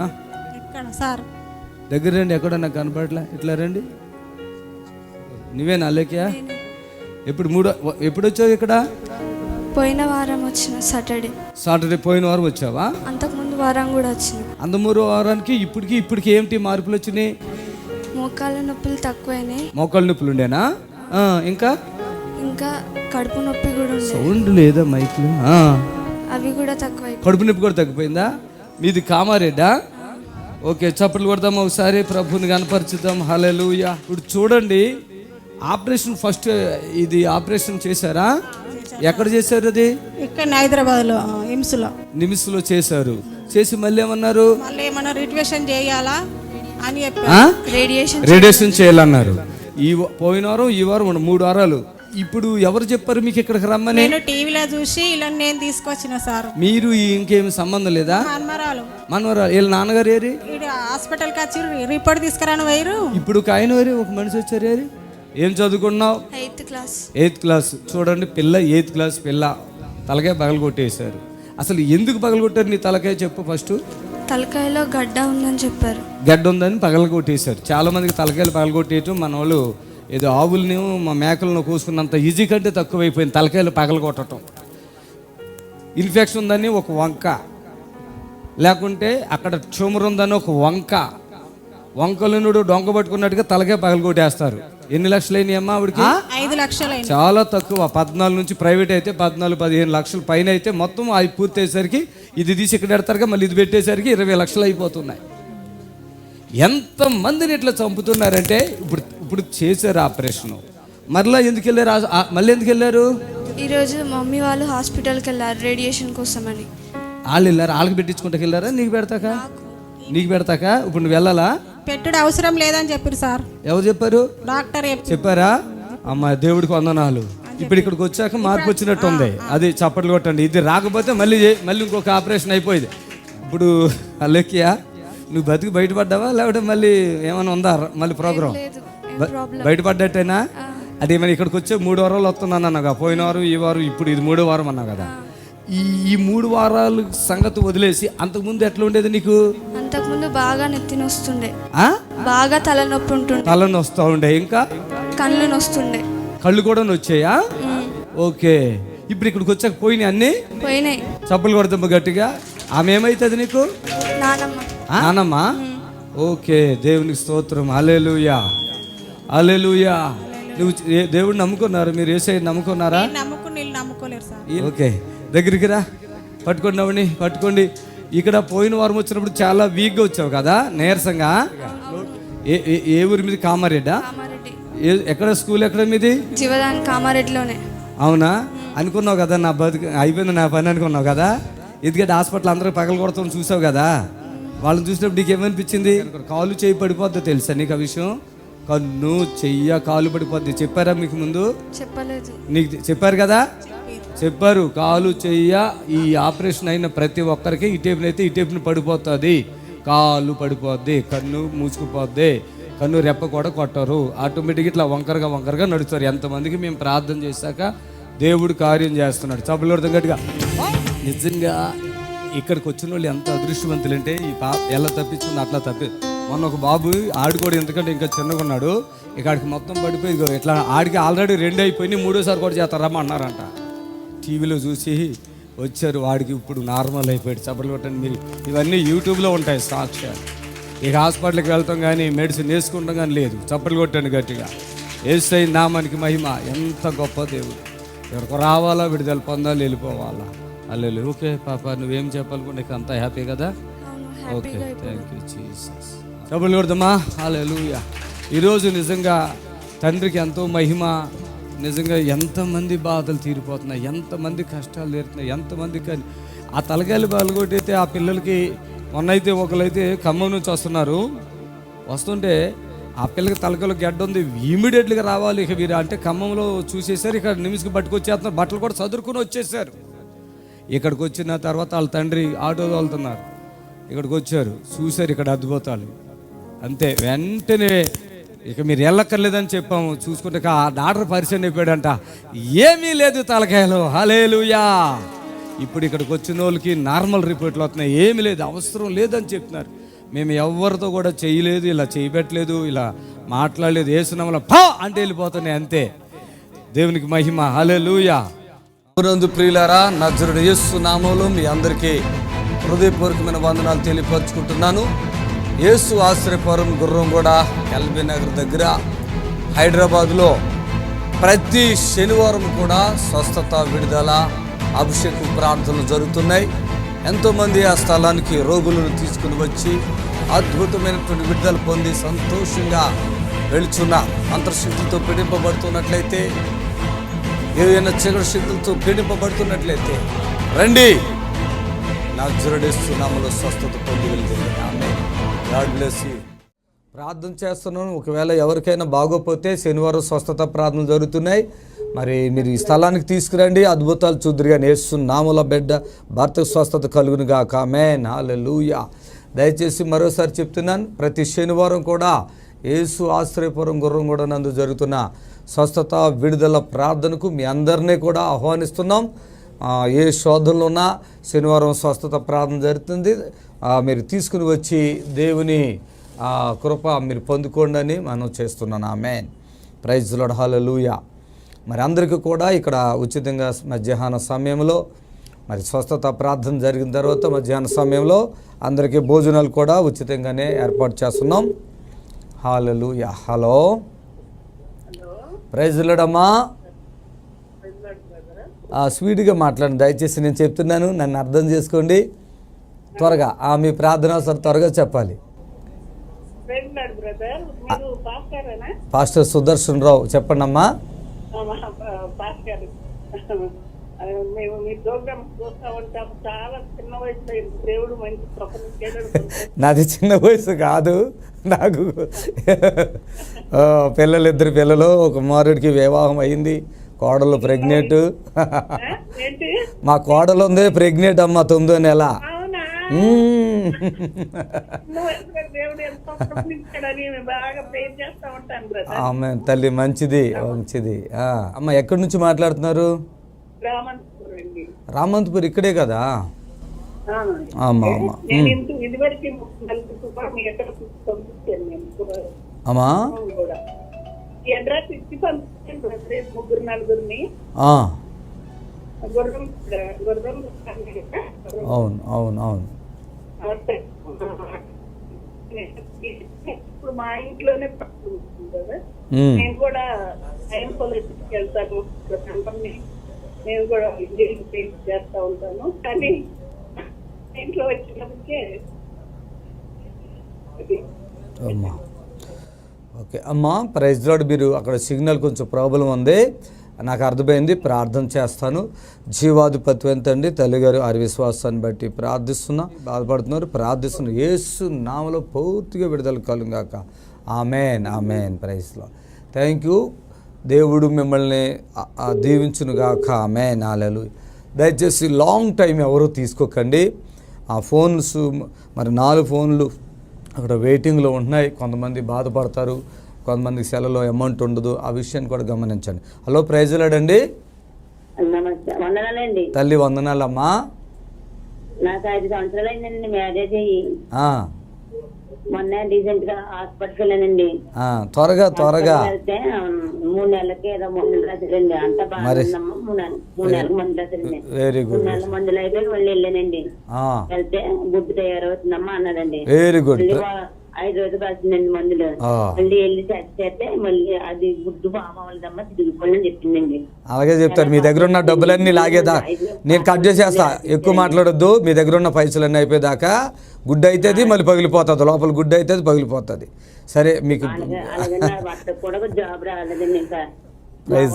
దగ్గర రండి, ఎక్కడన్నా కనపడలే. ఇట్లా రండి. నువ్వేనా అలేఖ్యా? ఎప్పుడు వచ్చావు ఇక్కడ? పోయిన వారం వచ్చిన సాటర్డే పోయిన వారం వచ్చావా? అంతకుముందు వారం కూడా వచ్చిన. అందమూరు వారానికి ఇప్పటికి ఏంటి మార్పులు వచ్చినాయి? మోకాళ్ళ నొప్పులు తక్కువైనాయి. మోకాళ్ళ నొప్పులు ఉండేనా? ఇంకా ఇంకా కడుపు నొప్పి కూడా ఉంది. సౌండ్ లేదా మైక్లో? అవి కూడా తక్కువైపోయి. కడుపు నొప్పి కూడా తగ్గిపోయిందా? మీది కామారెడ్డా? ఓకే, చప్పట్లు కొడదాం ఒకసారి, ప్రభుని కనపరుచుదాం. హల్లెలూయా. ఇప్పుడు చూడండి, ఆపరేషన్ ఫస్ట్ ఇది ఆపరేషన్ చేశారా? ఎక్కడ చేశారు అది? ఇక్కడ హైదరాబాద్లో నిమ్స్లో చేశారు. చేసి మళ్ళీ ఏమన్నారు? మళ్ళీ ఏమన్నా రిట్వేషన్ చేయాలా అని రేడియేషన్ చేయాలన్నారు. పోయిన వారం ఈ వారం 3 వారాలు. ఇప్పుడు ఎవరు చెప్పారు మీకు ఇక్కడికి రమ్మని? నేను టీవీలో చూసి ఇలా నేను తీసుకొచ్చిన సార్. మీరు ఇంకేమి సంబంధం లేదా? మనవరాలు. వీళ్ళ నాన్నగారు ఏరి? హాస్పిటల్కి వచ్చి రిపోర్ట్ తీసుకురాను వేరు. ఇప్పుడు ఆయన వేరు, ఒక మనిషి వచ్చారు ఏరి. ఏం చదువుకున్నావు? 8th class. చూడండి, పిల్ల 8th క్లాస్ పిల్ల తలకాయ పగలు కొట్టేశారు. అసలు ఎందుకు పగలు కొట్టారు నీ తలకాయ చెప్పు ఫస్ట్. తలకాయలో గడ్డ ఉందని చెప్పారు. గడ్డ ఉందని పగలు కొట్టేశారు. చాలా మందికి తలకాయలు పగలు కొట్టేయటం మన వాళ్ళు ఏదో ఆవుల్ని మా మేకలను కోసుకున్నంత ఈజీ కంటే తక్కువైపోయింది తలకాయలు పగలు కొట్టడం. ఇన్ఫెక్షన్ ఉందని ఒక వంక, లేకుంటే అక్కడ ట్యూమర్ ఉందని ఒక వంకలునుడు డొంక పట్టుకున్నట్టుగా తలకాయ పగలు కొట్టేస్తారు. ఎన్ని లక్షలు అయినాయి అమ్మా ఆవిడకి? 5 లక్షలు. చాలా తక్కువ. 14 నుంచి ప్రైవేట్ అయితే 14-15 లక్షల పైన అయితే మొత్తం అవి పూర్తి అయ్యేసరికి ఇది తీసి ఇక్కడ పెడతారుగా, మళ్ళీ ఇది పెట్టేసరికి 20 లక్షలు అయిపోతున్నాయి. ఎంతమందిని ఇట్లా చంపుతున్నారంటే ఇప్పుడు చేశారు ఆపరేషన్. మరలా ఎందుకు వెళ్ళారు? మళ్ళీ ఎందుకు వెళ్ళారు? ఈరోజు మమ్మీ వాళ్ళు హాస్పిటల్కి వెళ్ళారు రేడియేషన్ కోసమని. వాళ్ళు వెళ్ళారు. వాళ్ళకి పెట్టించుకుంటా వెళ్ళారా? నీకు పెడతాకా? ఇప్పుడు నువ్వు వెళ్ళాలా? పెట్టుడు అవసరం లేదని చెప్పారు సార్. ఎవరు చెప్పారు? డాక్టర్ చెప్పారా? అమ్మ దేవుడికి వందనాలు. ఇప్పుడు ఇక్కడికి వచ్చాక మార్పు వచ్చినట్టు ఉంది. అది చప్పట్లు కొట్టండి. ఇది రాకపోతే మళ్ళీ ఇంకొక ఆపరేషన్ అయిపోయింది. ఇప్పుడు అలెక్కియా, నువ్వు బతికి బయటపడ్డావా లేకపోతే మళ్ళీ ఏమైనా ఉందా మళ్ళీ ప్రోగ్రామ్? బయటపడ్డట్టేనా? అదేమైనా ఇక్కడికి వచ్చే 3 వారాలు వస్తున్నాను అన్నాగా. పోయిన వారం, ఈ వారం, ఇప్పుడు ఇది 3వ వారం అన్నావు కదా. ఈ 3 వారాలు సంగతి వదిలేసి అంతకుముందు ఎట్లా ఉండేది నీకు? అంతకుముందు బాగా నెత్తి నొస్తుండే, బాగా తలనొప్పి ఉంటుండే, తలనొప్పి వస్తూ ఉండే, ఇంకా కళ్ళు నొస్తుండే. కళ్ళు కూడా వచ్చాయా? ఓకే. ఇప్పుడు ఇక్కడికి వచ్చాక పోయినాయి. చప్పులు కొడతాము గట్టిగా. ఆమె ఏమైతుంది నీకు? నానమ్మ. ఓకే, దేవునికి స్తోత్రం. హల్లెలూయా. నువ్వు దేవుడిని నమ్ముకున్నారు? మీరు యేసయ్యని నమ్ముకున్నారా? నమ్ముకోలేరు సార్. ఓకే, దగ్గరికి రా. పట్టుకోండి. ఇక్కడ పోయిన వారం వచ్చినప్పుడు చాలా వీక్గా వచ్చావు కదా, నీరసంగా. ఏ ఊరి మీద? కామారెడ్డా? ఎక్కడ స్కూల్ ఎక్కడ మీది? జీవదాన్ కామారెడ్డిలోనే. అవునా? అనుకున్నావు కదా నా బతుకు అయిపోయింది నా పని అనుకున్నావు కదా. ఎందుకంటే హాస్పిటల్ అందరూ పగలు కొడతాం చూసావు కదా. వాళ్ళని చూసినప్పుడు నీకు ఏమనిపించింది? కాలు చేయి పడిపోద్ది తెలుసా నీకు ఆ విషయం? కన్ను చెయ్య కాలు పడిపోద్ది. చెప్పారా మీకు ముందు? చెప్పలేదు. నీకు చెప్పారు కదా? చెప్పారు. కాలు చెయ్య ఈ ఆపరేషన్ అయిన ప్రతి ఒక్కరికి ఇటేపునైతే ఇటేపుని పడిపోతుంది, కాలు పడిపోద్ది, కన్ను మూసుకుపోద్ది, కన్ను రెప్ప కూడా కొట్టరు. ఆటోమేటిక్గా ఇట్లా వంకరగా నడుస్తారు. ఎంతమందికి మేము ప్రార్థన చేశాక దేవుడు కార్యం చేస్తున్నాడు. చప్పలు గట్టిగా. నిజంగా ఇక్కడికి వచ్చిన వాళ్ళు ఎంత అదృష్టవంతులు అంటే ఈ ఎలా తప్పించుకుంది అట్లా మొన్న ఒక బాబు ఆడుకోడు, ఎందుకంటే ఇంకా చిన్నగా ఉన్నాడు, ఇక్కడికి మొత్తం పడిపోయి ఇట్లా ఆడికి ఆల్రెడీ 2 అయిపోయి 3వ కూడా చేస్తారమ్మా అన్నారంట. టీవీలో చూసి వచ్చారు. వాడికి ఇప్పుడు నార్మల్ అయిపోయాడు. చప్పట్లు కొట్టండి మీరు. ఇవన్నీ యూట్యూబ్లో ఉంటాయి సాక్ష్యాలు. ఇక హాస్పిటల్కి వెళ్తాం కానీ మెడిసిన్ వేసుకుంటాం కానీ లేదు. చప్పట్లు కొట్టండి గట్టిగా. యేసయ్య నామానికి మహిమ. ఎంత గొప్ప దేవుడు. ఎవరికి రావాలా, విడుదల పొందాలి, వెళ్ళిపోవాలా. అల్లెలు. ఓకే పాప, నువ్వేం చెప్పాలనుకో, నీకు అంతా హ్యాపీ కదా? Okay, thank you Jesus. చప్పట్లు కొడదామా? హల్లెలూయా. ఈరోజు నిజంగా తండ్రికి ఎంతో మహిమ. నిజంగా ఎంతమంది బాధలు తీరిపోతున్నాయి, ఎంతమంది కష్టాలు తీరుతున్నాయి, ఎంతమందికి ఆ తలకాయలు పాల్గొట్టయితే ఆ పిల్లలకి. మొన్నైతే ఒకరైతే ఖమ్మం నుంచి వస్తుంటే ఆ పిల్లకి తలకాయలు గడ్డ ఉంది, ఇమీడియట్గా రావాలి ఇక వీరు అంటే ఖమ్మంలో చూసేసారు. ఇక్కడ నిమిషకి పట్టుకొచ్చేస్తున్నారు, బట్టలు కూడా చదువుకుని వచ్చేసారు. ఇక్కడికి వచ్చిన తర్వాత వాళ్ళ తండ్రి ఆటో తోలుతున్నారు, ఇక్కడికి వచ్చారు, చూశారు ఇక్కడ అద్భుతాలు. అంతే, వెంటనే ఇక మీరు వెళ్ళక్కర్లేదని చెప్పాము. చూసుకుంటే ఆ డాక్టర్ పరిచయం అయిపోయాడంట, ఏమీ లేదు తలకాయలు. హల్లెలూయా. ఇప్పుడు ఇక్కడికి వచ్చిన వాళ్ళకి నార్మల్ రిపోర్ట్లు వస్తున్నాయి, ఏమీ లేదు, అవసరం లేదని చెప్తున్నారు. మేము ఎవరితో కూడా చేయలేదు, ఇలా చేయబెట్టలేదు, ఇలా మాట్లాడలేదు, ఏసునామములో పా అంటే వెళ్ళిపోతున్నాయి అంతే. దేవునికి మహిమ. హల్లెలూయా. నందు ప్రియులారా, నజరుడు యేసు నామములో మీ అందరికీ హృదయపూర్వకమైన వందనాలు తెలియపరుచుకుంటున్నాను. యేసు ఆశ్రయపురం గుర్రంగూడ ఎల్బీ నగర్ దగ్గర హైదరాబాద్లో ప్రతి శనివారం కూడా స్వస్థత, విడుదల, అభిషేకం ప్రార్థనలు జరుగుతున్నాయి. ఎంతోమంది ఆ స్థలానికి రోగులను తీసుకుని వచ్చి అద్భుతమైనటువంటి విడుదల పొంది సంతోషంగా వెళుచున్న అంతర్శక్తులతో పీడింపబడుతున్నట్లయితే, ఏదైనా చీకటి శక్తులతో పీడింపబడుతున్నట్లయితే రండి, నజరేయుడు యేసు నామములో స్వస్థత పొంది వెళ్తుంది. ఆమేన్. God bless you. ప్రార్థన చేస్తున్నాను. ఒకవేళ ఎవరికైనా బాగోపోతే శనివారం స్వస్థత ప్రార్థనలు జరుగుతున్నాయి. మరి మీరు ఈ స్థలానికి తీసుకురండి, అద్భుతాలు చూద్దురు. కానీ యేసు నామములో బిడ్డ భర్తకు స్వస్థత కలుగును గాక. ఆమేన్. హల్లెలూయా. దయచేసి మరోసారి చెప్తున్నాను, ప్రతి శనివారం కూడా యేసు ఆశ్రయపురం గుర్రంగూడ నందు జరుగుతున్న స్వస్థత, విడుదల ప్రార్థనకు మీ అందరినీ కూడా ఆహ్వానిస్తున్నాం. ఏ శోధనలో ఉన్నా శనివారం స్వస్థత ప్రార్థన జరుగుతుంది. మీరు తీసుకుని వచ్చి దేవుని కృప మీరు పొందుకోండి అని మనం చేస్తున్నాను. ఆమేన్. Praise the lord. హల్లెలూయా. మరి అందరికీ కూడా ఇక్కడ ఉచితంగా మధ్యాహ్న సమయంలో మరి స్వస్థత ప్రార్థన జరిగిన తర్వాత మధ్యాహ్న సమయంలో అందరికీ భోజనాలు కూడా ఉచితంగానే ఏర్పాటు చేస్తున్నాం. హల్లెలూయా. హలో, ప్రైజ్ ది లార్డ్ అమ్మా. స్వీట్గా మాట్లాడండి దయచేసి, నేను చెప్తున్నాను, నన్ను అర్థం చేసుకోండి. త్వరగా మీ ప్రార్థన త్వరగా చెప్పాలి. పాస్టర్ సుదర్శన్ రావు, చెప్పండి అమ్మా. మేము మీ ప్రోగ్రామ్ చూస్తూ ఉంటాం. చాలా చిన్న వయసులో దేవుడు మంచి ప్రపంచం. నాది చిన్న వయసు కాదు, నాకు పిల్లలు, 2 పిల్లలు, ఒక కుమారుడికి వివాహం అయింది, కోడలు ప్రెగ్నెంట్. మా కోడలు ఉంది ప్రెగ్నెంట్ అమ్మ, 9వ నెల. ఆమె తల్లి మంచిది, మంచిది. అమ్మ ఎక్కడి నుంచి మాట్లాడుతున్నారు? రామంతపూర్, ఇక్కడే కదా? అమ్మా అమ్మా అమ్మా ముగ్గురు నలుగురిని. అవును అవును అవును. ఇప్పుడు మా ఇంట్లోనే నేను కూడా టైం పొలిటికి వెళ్తాను. నేను కూడా ఇంజనీరింగ్ చేస్తూ ఉంటాను. కానీ ఇంట్లో వచ్చినప్పటికే అమ్మా. ఓకే అమ్మా, ప్రైజ్ ది లార్డ్. మీరు అక్కడ సిగ్నల్ కొంచెం ప్రాబ్లం ఉంది, నాకు అర్థమైంది. ప్రార్థన చేస్తాను. జీవాధిపతి ఎంతండి తల్లిగారు ఆ విశ్వాసాన్ని బట్టి ప్రార్థిస్తున్నా, బాధపడుతున్నారు, ప్రార్థిస్తున్నా. యేసు నామములో పూర్తిగా విడుదల కలుగాక. ఆమేన్. ఆమేన్. Praise the lord. Thank you. దేవుడు మిమ్మల్ని దీవించునుగాక. ఆమేన్. హల్లెలూయా. దయచేసి లాంగ్ టైం ఎవరు తీసుకోకండి. ఆ ఫోన్స్ మరి 4 ఫోన్లు అక్కడ వెయిటింగ్లో ఉంటున్నాయి. కొంతమంది బాధపడతారు, కొంతమందికి సెలలో అమౌంట్ ఉండదు. ఆ విషయాన్ని కూడా గమనించండి. హలో, ప్రైజ్ ది లార్డ్ అండి. తల్లి వందనాలమ్మా. నాకు 5 సంవత్సరాలు అయిందండి మ్యారేజ్ అయ్యి. మొన్న రీసెంట్ గా హాస్పిటల్కి వెళ్ళానండి. త్వరగా 3 నెలలకి ఏదో మందులు రాశారండి. అంతా బాగుందమ్మా. 3 నెలలకు మందులు రాశారండి. Very good. 3 నెలల మందులు అయిపోయి మళ్ళీ వెళ్ళానండి. వెళ్తే గుడ్డు తయారవుతుందమ్మా అన్నారండి. Very good. 5 రోజులు రాసిందండి మందులు. మళ్ళీ వెళ్ళి చేస్తే మళ్ళీ అది గుడ్డు బామవలదమ్మా, తిరిగిపోయిందని చెప్పిందండి. అలాగే చెప్తారు. మీ దగ్గర ఉన్న డబ్బులన్నీ లాగేదా? నేను కట్ చేసేస్తా, ఎక్కువ మాట్లాడొద్దు. మీ దగ్గర ఉన్న పైసలన్నీ అయిపోయేదాకా గుడ్డ అవుతుంది, మళ్ళీ పగిలిపోతుంది. లోపల గుడ్డ అవుతుంది, పగిలిపోతుంది. సరే, మీకు కూడా జాబ్ రాలేదండి. ఇంకా praise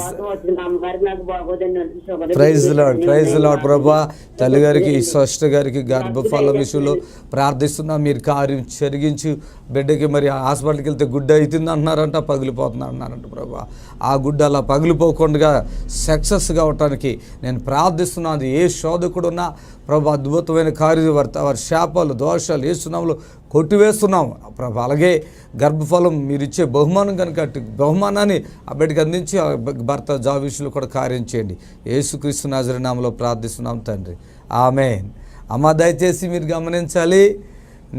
the lord. Praise the lord. Prabha, తల్లిగారికి, సిస్టర్ గారికి గర్భఫలం విషయంలో ప్రార్థిస్తున్నా. మీరు కార్యం జరిగించి బిడ్డకి మరి హాస్పిటల్కి వెళ్తే గుడ్డ అవుతుంది అంటున్నారంట, పగిలిపోతుంది అంటున్నారంట. ప్రభా, ఆ గుడ్డ అలా పగిలిపోకుండా సక్సెస్గా అవటానికి నేను ప్రార్థిస్తున్నాను. అది ఏ శోధకుడున్నా ప్రభా, అద్భుతమైన కార్యం వారి శాపాలు, దోషాలు యేసునామములో కొట్టివేస్తున్నాం ప్రభా. అలాగే గర్భఫలం మీరు ఇచ్చే బహుమానం కనుక బహుమానాన్ని ఆ బిడ్డకి అందించి భర్త జాబ్ విషయంలో కూడా కార్యం చేయండి. యేసుక్రీస్తు నజరేయుని నామములో ప్రార్థిస్తున్నాం తండ్రి. ఆమేన్. అమ్మ, దయచేసి మీరు గమనించాలి,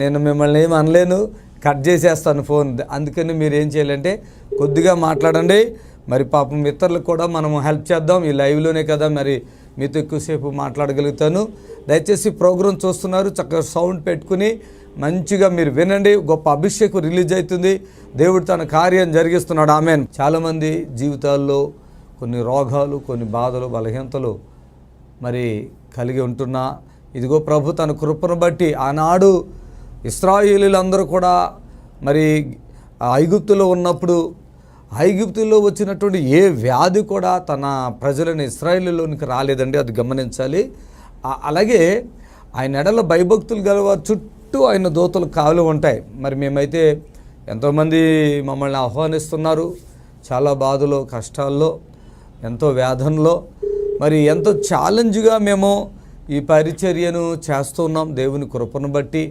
నేను మిమ్మల్ని ఏం అనలేను, కట్ చేసేస్తాను ఫోన్. అందుకని మీరు ఏం చేయాలంటే కొద్దిగా మాట్లాడండి. మరి పాపం ఇతరులకు కూడా మనం హెల్ప్ చేద్దాం. ఈ లైవ్లోనే కదా మరి మీతో ఎక్కువసేపు మాట్లాడగలుగుతాను. దయచేసి ప్రోగ్రాం చూస్తున్నారు, చక్కగా సౌండ్ పెట్టుకుని మంచిగా మీరు వినండి. గొప్ప అభిషేకం రిలీజ్ అవుతుంది. దేవుడు తన కార్యం జరిగిస్తున్నాడు. ఆమేన్. చాలామంది జీవితాల్లో కొన్ని రోగాలు, కొన్ని బాధలు, బలహీనతలు మరి కలిగి ఉంటున్నా, ఇదిగో ప్రభు తన కృపను బట్టి ఆనాడు ఇశ్రాయేలీయులందరూ కూడా మరి ఐగుప్తులో ఉన్నప్పుడు ఐగుప్తులో వచ్చినటువంటి ఏ వ్యాధి కూడా తన ప్రజలను ఇశ్రాయేలులోనికి రాలేదండి. అది గమనించాలి. అలాగే ఆయన ఎడల భయభక్తులు గలవారు చుట్టూ ఆయన దూతలు కావలు ఉంటాయి. మరి మేమైతే ఎంతోమంది మమ్మల్ని ఆహ్వానిస్తున్నారు, చాలా బాధలో, కష్టాల్లో, ఎంతో వేదనలో, మరి ఎంతో ఛాలెంజ్గా మేము ఈ పరిచర్యను చేస్తున్నాం దేవుని కృపను బట్టి.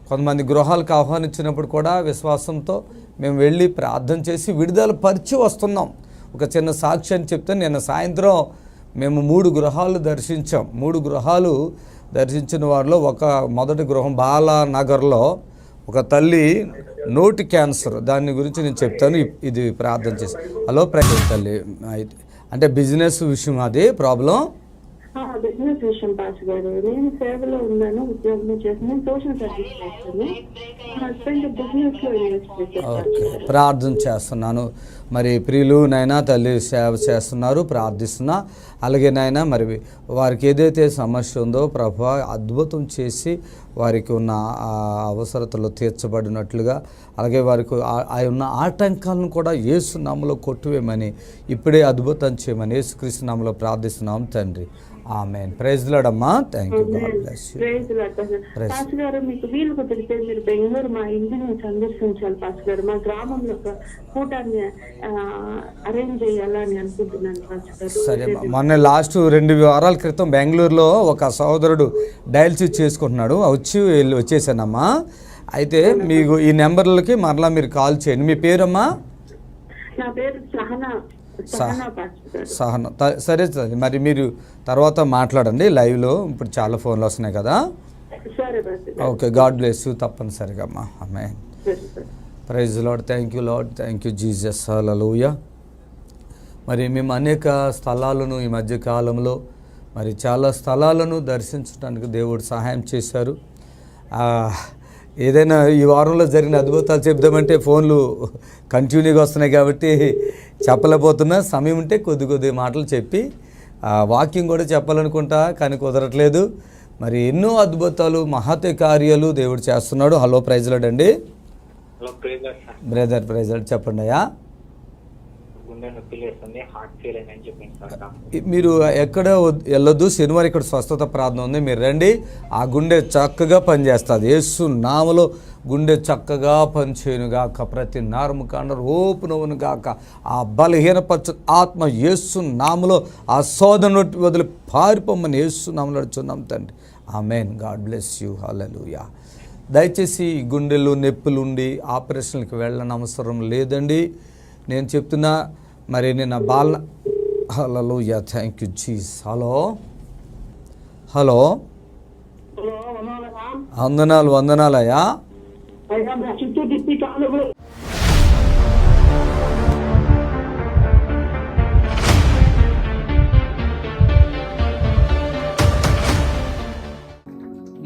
కొంతమంది గృహాలకు ఆహ్వానించినప్పుడు కూడా విశ్వాసంతో మేము వెళ్ళి ప్రార్థన చేసి విడుదల పరిచి వస్తున్నాం. ఒక చిన్న సాక్ష్యాన్ని చెప్తే, నిన్న సాయంత్రం మేము 3 గృహాలు దర్శించాం. 3 గృహాలు దర్శించిన వారిలో మొదటి గృహం బాలానగర్లో ఒక తల్లి నోటి క్యాన్సర్, దాని గురించి నేను చెప్తాను. ఇది ప్రార్థన చేసి. హలో తల్లి, అంటే బిజినెస్ విషయం అది ప్రాబ్లం. బిజినెస్ విషయం పాస్ గారు, నేను సేవలో ఉన్నాను, ఉద్యోగం చేస్తున్నాను, సోషల్ సర్వీస్ చేస్తాను. హస్బెండ్ బిజినెస్ లో ఇన్వెస్ట్ చేస్తాను. ఓకే, ప్రార్థన చేస్తున్నాను. మరి ప్రియులు నాయనా తల్లి సేవ చేస్తున్నారు, ప్రార్థిస్తున్నా. అలాగే నాయనా మరి వారికి ఏదైతే సమస్య ఉందో ప్రభు అద్భుతం చేసి వారికి ఉన్న అవసరతలు తీర్చబడినట్లుగా, అలాగే వారికి ఉన్న ఆటంకాలను కూడా యేసు నామములో కొట్టివేయమని, ఇప్పుడే అద్భుతం చేయమని యేసుక్రీస్తు నామములో ప్రార్థిస్తున్నాం తండ్రి. ఆమేన్. ప్రైజ్ ది లార్డ్ అమ్మా. Thank you. God bless you. Praise the lord. Pastor గారు, మీకు వీలు కుదిరితే మీరు బెంగళూరు మా ఇంటిని సందర్శించాలి పాస్టర్ గారు. మా గ్రామంలో ఒక కూటాన్ని అరేంజ్ చేయాలని అనుకుంటున్నాను పాస్టర్ గారు. సరే, మొన్న లాస్ట్ 2 వారాల క్రితం బెంగళూరులో ఒక సహోదరుడు డయాలసిస్ చేసుకుంటున్నాడు, వచ్చేసానమ్మా. అయితే మీకు ఈ నెంబర్లకి మరలా మీరు కాల్ చేయండి. మీ పేరమ్మా? నా పేరు సహనా. సహన. సరే సరే, మరి మీరు తర్వాత మాట్లాడండి లైవ్లో. ఇప్పుడు చాలా ఫోన్లు వస్తున్నాయి కదా. Okay, god bless you. తప్పనిసరిగా అమ్మా. ఆమేన్. Praise lord. Thank you lord. Thank you Jesus. హల్లెలూయా. మరి మేము అనేక స్థలాలను ఈ మధ్య కాలంలో మరి చాలా స్థలాలను దర్శించడానికి దేవుడు సహాయం చేశారు. ఏదైనా ఈ వారంలో జరిగిన అద్భుతాలు చెప్దామంటే ఫోన్లు కంటిన్యూగా వస్తున్నాయి కాబట్టి చెప్పలేకపోతున్నా. సమయం ఉంటే కొద్ది మాటలు చెప్పి వాక్యం కూడా చెప్పాలనుకుంటా, కానీ కుదరట్లేదు. మరి ఎన్నో అద్భుతాలు, మహత్య కార్యాలు దేవుడు చేస్తున్నాడు. హలో, ప్రైజ్ లార్డ్ అండి. Brother praise lord. చెప్పండి అయ్యా. మీరు ఎక్కడ వెళ్ళొద్దు, శనివారం ఇక్కడ స్వస్థత ప్రార్థన ఉంది, మీరు రండి. ఆ గుండె చక్కగా పనిచేస్తుంది. యేసు నామములో గుండె చక్కగా పనిచేయునుగాక, ప్రతి నరము కండరు ఓపునవును గాక. ఆ బలహీనపరచు ఆత్మ యేసు నామములో ఆ శోధన వదిలి పారిపోమని యేసు నామములో అడుగుచున్నాం తండ్రి. ఆమేన్. God bless you. హల్లెలూయా. దయచేసి గుండెలు నొప్పులు ఉండి ఆపరేషన్కి వెళ్ళని అవసరం లేదండి. నేను చెప్తున్నా. మరి నేను హల్లెలూయా. Thank you Jesus. Hello hello, వందనాలయ్యా.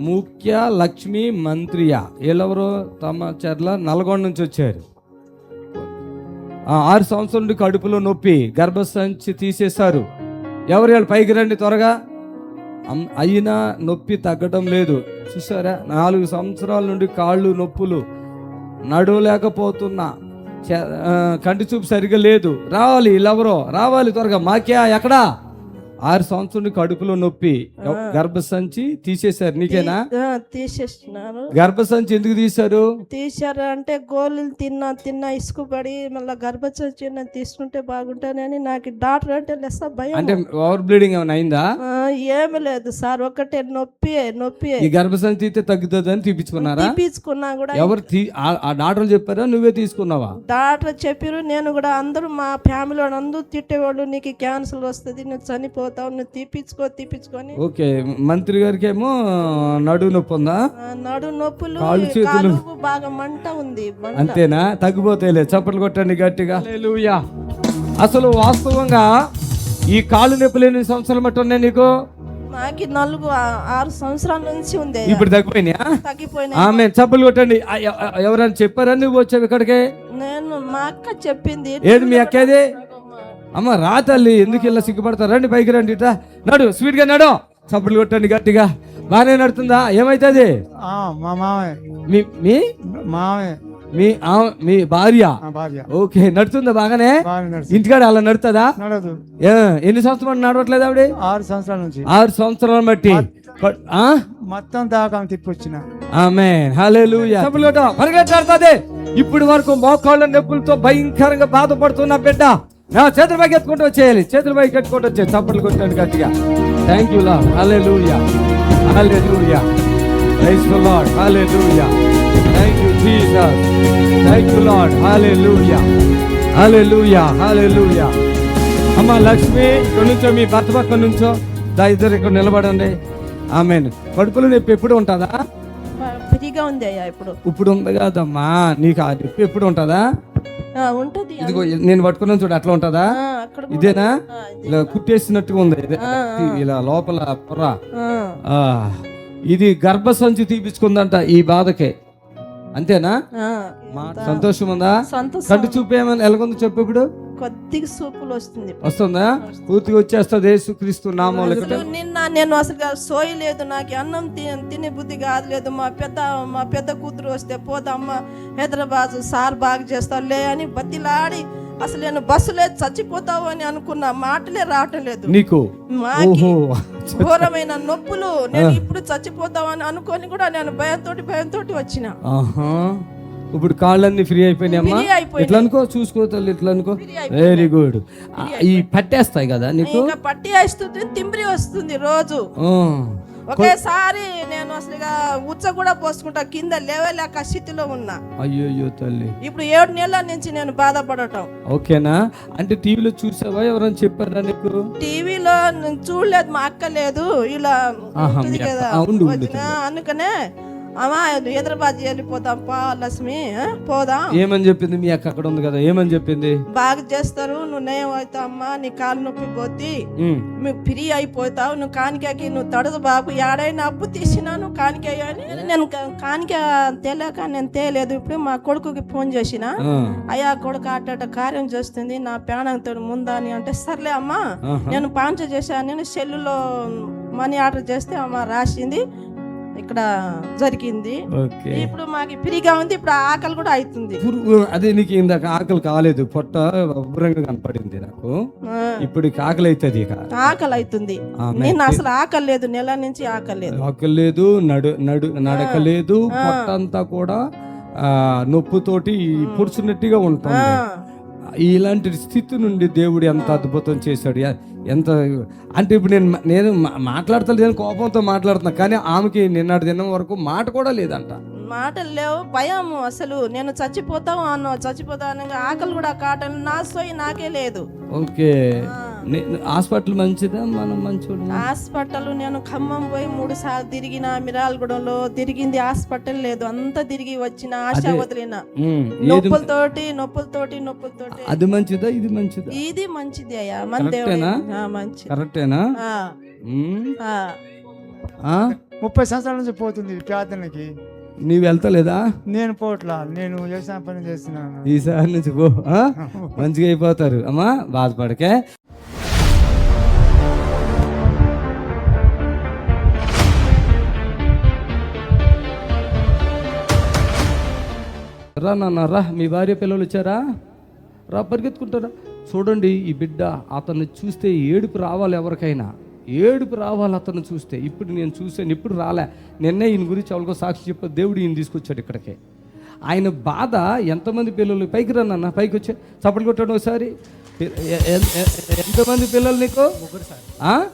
ముఖ్య లక్ష్మి మంత్రియ వీళ్ళెవరో తమ చర్ల నల్గొండ నుంచి వచ్చారు. 6 సంవత్సరాల నుండి కడుపులో నొప్పి, గర్భసంచి తీసేశారు. ఎవరు వాళ్ళు పైకి రండి త్వరగా. అయినా నొప్పి తగ్గడం లేదు. చూసారా, 4 సంవత్సరాల నుండి కాళ్ళు నొప్పులు, నడవలేకపోతున్నా, కంటి చూపు సరిగా లేదు. రావాలి వీళ్ళెవరో, రావాలి త్వరగా. మాక్యా ఎక్కడా? 6 సంవత్సరాలు కడుపులో నొప్పి, గర్భసంచి తీసేశారు. నీకేనా? తీసేస్తున్నారు. గర్భసంచి ఎందుకు తీశారు? తీశారు అంటే గోళీలు తిన్నా ఇసుకుపడి మళ్ళీ గర్భసంచి తీసుకుంటే బాగుంటానని నాకు డాక్టర్ అంటే లెస్స భయం. అంటే ఓవర్ బ్లీడింగ్ ఏమైనా అయిందా? ఏమి లేదు సార్, ఒకటే నొప్పి. ఈ గర్భసంచి తీస్తే తగ్గుతుందని తీపించుకున్నారా? తీపించుకున్నా కూడా. ఎవరు ఆ డాక్టర్లు చెప్పారా, నువ్వే తీసుకున్నావా? డాక్టర్ చెప్పారు. నేను కూడా అందరూ మా ఫ్యామిలీ అందరూ తిట్టేవాళ్ళు, నీకు క్యాన్సర్ వస్తుంది, నువ్వు చనిపోతావు, నువ్వు తీపించుకొని. ఓకే, మంత్రి గారికి ఏమో నడువు నొప్పి ఉందా? నడువు నొప్పులు, కాళ్ళు చేతులు బాగా మంట ఉంది. అంతేనా? తగ్గిపోతాయిలే. చప్పట్లు కొట్టండి గట్టిగా. హల్లెలూయా. అసలు వాస్తవంగా ఈ కాళ్ళు నొప్పులు ఎన్ని సంవత్సరాలు బట్టి ఉన్నాయి నీకు? నాకు 6 సంవత్సరాల నుంచి ఉంది. ఇప్పుడు తగ్గిపోయినాయా? తగ్గిపోయినాయి. ఆమె చప్పులు కొట్టండి. ఎవరైనా చెప్పారా నువ్వు వచ్చావు ఇక్కడికి? నేను మా అక్క చెప్పింది. ఏది మీ అక్కేది? అమ్మ రా తల్లి, ఎందుకు ఇలా సిగ్గుపడతారు? రండి పైకి రండి, ఇట్లా నడు, స్వీట్ గా నడు, చప్పులు కొట్టండి గట్టిగా. బాగానే నడుతుందా? ఏమైతుంది? మా మామయ్య. మీ మామయ్య మీ భార్య? భార్య. ఓకే, నడుతుందా బాగానే? ఇంటికాడ అలా నడుతుందా? నడదు. ఎన్ని సంవత్సరాలు నడవట్లేదు ఆవిడ? 6 సంవత్సరాల నుంచి. 6 సంవత్సరాలు బట్టి మొత్తం దాకా తిప్పొచ్చిన. ఆమేన్, హల్లెలూయా. పరిగెట్టాడుతుంది. ఇప్పుడు వరకు మోకాళ్ళ నొప్పులతో భయంకరంగా బాధపడుతున్న బిడ్డ నా చేతుల పైకి ఎత్తుకుంటూ వచ్చేయాలి. చేతుల పైకి ఎత్తుకుంటూ వచ్చేది. చప్పట్లు కొట్టాడు గట్టిగా. థ్యాంక్ యూ లార్డ్, హల్లెలూయా, హల్లెలూయా, ప్రైజ్ ది లార్డ్, హల్లెలూయా, thank you Jesus, thank you lord, హల్లెలూయా, హల్లెలూయా, హల్లెలూయా. అమ్మ లక్ష్మి, ఇక్కడ నుంచో మీ భర్త పక్కన నుంచో ఇద్దరు ఇక్కడ నిలబడండి. ఆమేన్. కడుపులో నొప్పి ఎప్పుడు ఉంటుందా? ఫ్రీగా ఉంది అయ్యా. ఇప్పుడు ఉంది కాదమ్మా, నీకు ఆ నొప్పి ఎప్పుడు ఉంటుందా? ఉంటది. ఇదిగో నేను పట్టుకున్నాను చూడు, అట్లా ఉంటుందా? ఇదేనా? ఇలా కుట్టేసినట్టుగా ఉంది ఇలా లోపల పొర. ఇది గర్భసంచి తీపించుకుందంట ఈ బాధకే. అంతేనా? సంతోషం ఉందా? కంటి చూపు ఏమైనా ఎలాగుంది చెప్పు. ఇప్పుడు కొద్దిగా సూపులు వస్తుందా? పూర్తిగా వచ్చేస్తుంది యేసుక్రీస్తు నామములో. నిన్న నేను అసలు సోయలేదు, నాకు అన్నం తినే బుద్ధి కాదులేదు. మా పెద్ద కూతురు వస్తే పోదమ్మా హైదరాబాద్ సార్ బాగా చేస్తావు లే అని బతిలాడి, అసలు నేను బస్సులే చచ్చిపోతావు అని అనుకున్న, మాటలే రావటం లేదు నీకు. ఘోరమైన నొప్పులు. నేను ఇప్పుడు చచ్చిపోతావు అని అనుకొని కూడా నేను భయంతో వచ్చిన. ఇప్పుడు కాళ్ళన్నీ ఫ్రీ అయిపోయినాయమ్మా. ఇట్లా అనుకో, చూసుకో తల్లి, ఇట్లా అనుకో. Very good. ఈ పట్టేస్తాయి కదా నీకు? పట్టి వేస్తుంది, తిమ్మిరి వస్తుంది రోజు. ఒకేసారి నేను అసలు ఉచ్చ కూడా పోసుకుంటా, కింద లేవలేక స్థితిలో ఉన్నా. అయ్యో తల్లి, ఇప్పుడు 7 నెలల నుంచి నేను బాధపడటం. ఓకేనా? అంటే టీవీలో చూసావా? ఎవరైనా చెప్పారా నీకు? టీవీలో చూడలేదు, మా అక్క లేదు ఇలా కదా, అందుకనే అమ్మా హైదరాబాద్ వెళ్ళిపోతాం పా లక్ష్మి, పోదాం. ఏమని చెప్పింది మీ అక్క? అక్కడ ఉంది కదా, ఏమని చెప్పింది? బాగా చేస్తారు, నువ్వు నయం అవుతావు అమ్మా, నీ కాలు నొప్పి పోతే నువ్వు ఫ్రీ అయిపోతావు, నువ్వు కానికకి నువ్వు తడదు బాబు, ఏడైనా అప్పు తీసినా నువ్వు కానిక అని. నేను కానిక తెలియక నేను తేలేదు. ఇప్పుడు మా కొడుకుకి ఫోన్ చేసిన, అయ్యా కొడుకు అట్ట కార్యం చేస్తుంది, నా ప్రాణంతో ముందా అని అంటే, సర్లే అమ్మా నేను పాంచ చేశాను, నేను సెల్లులో మనీ ఆర్డర్ చేస్తే అమ్మ రాసింది, ఇక్కడ జరిగింది. ఇప్పుడు మాకు ఫ్రీగా ఉంది. ఇప్పుడు ఆకలి కూడా అవుతుంది. అదే నీకు ఇందాక ఆకలి కాలేదు, పొట్ట ఉబ్బరంగా కనపడింది నాకు. ఇప్పుడు ఆకలి అవుతుంది. ఆకలి అవుతుంది. నేను అసలు ఆకలి లేదు, నెల నుంచి ఆకలి లేదు, నడక లేదు, పొట్ట అంతా కూడా నొప్పుతోటి పుడుచున్నట్టుగా ఉంటుంది. ఇలాంటి స్థితి నుండి దేవుడు ఎంత అద్భుతం చేశాడు. ఎంత అంటే ఇప్పుడు నేను మాట్లాడతలేదు, కోపంతో మాట్లాడుతున్నా, కానీ ఆమెకి నిన్నటి దినం వరకు మాట కూడా లేదంట. మాటలు లేవు, భయం. అసలు నేను చచ్చిపోతావు అనగా ఆకలి కూడా కాటలు, నా సోయి నాకే లేదు. ఓకే, హాస్పిటల్ మంచిదా? మనం మంచోడు. హాస్పిటల్ నేను ఖమ్మం పోయి 3 సార్లు తిరిగిన, మిరాల్గూడలో తిరిగింది, హాస్పిటల్ లేదు. అంతా తిరిగి వచ్చిన, ఆశ వదిలిన, నొప్పులతోటి. అది మంచిదా? ఇది మంచిదా? ఇది మంచిది అయ్యా, మన దేవుడేనా? మంచి కరెక్టేనా? 30 సంవత్సరాల నుంచి పోతుంది ప్రార్థనకి. నీవు వెళ్తలేదా? నేను పోట్లా, నేను వ్యవసాయం పని చేస్తున్నాను. ఈసారి నుంచి పో, మంచిగా అయిపోతారు. అమ్మా బాధపడకే. రా నాన్న రా, మీ భార్య పిల్లలు వచ్చారా? రా, పరిగెత్తుకుంటారా? చూడండి, ఈ బిడ్డ అతన్ని చూస్తే ఏడుపు రావాలి, ఎవరికైనా ఏడుపు రావాలి అతను చూస్తే. ఇప్పుడు నేను చూశాను, ఇప్పుడు రాలే. నిన్నే ఈయన గురించి ఎవరికో సాక్షి చెప్ప దేవుడు ఈయన తీసుకొచ్చాడు ఇక్కడికి. ఆయన బాధ ఎంతమంది పిల్లలు? పైకి రన్న, పైకి వచ్చే చప్పట్లు కొట్టాడు ఒకసారి. ఎంతమంది పిల్లలు నీకు? 3 సార్.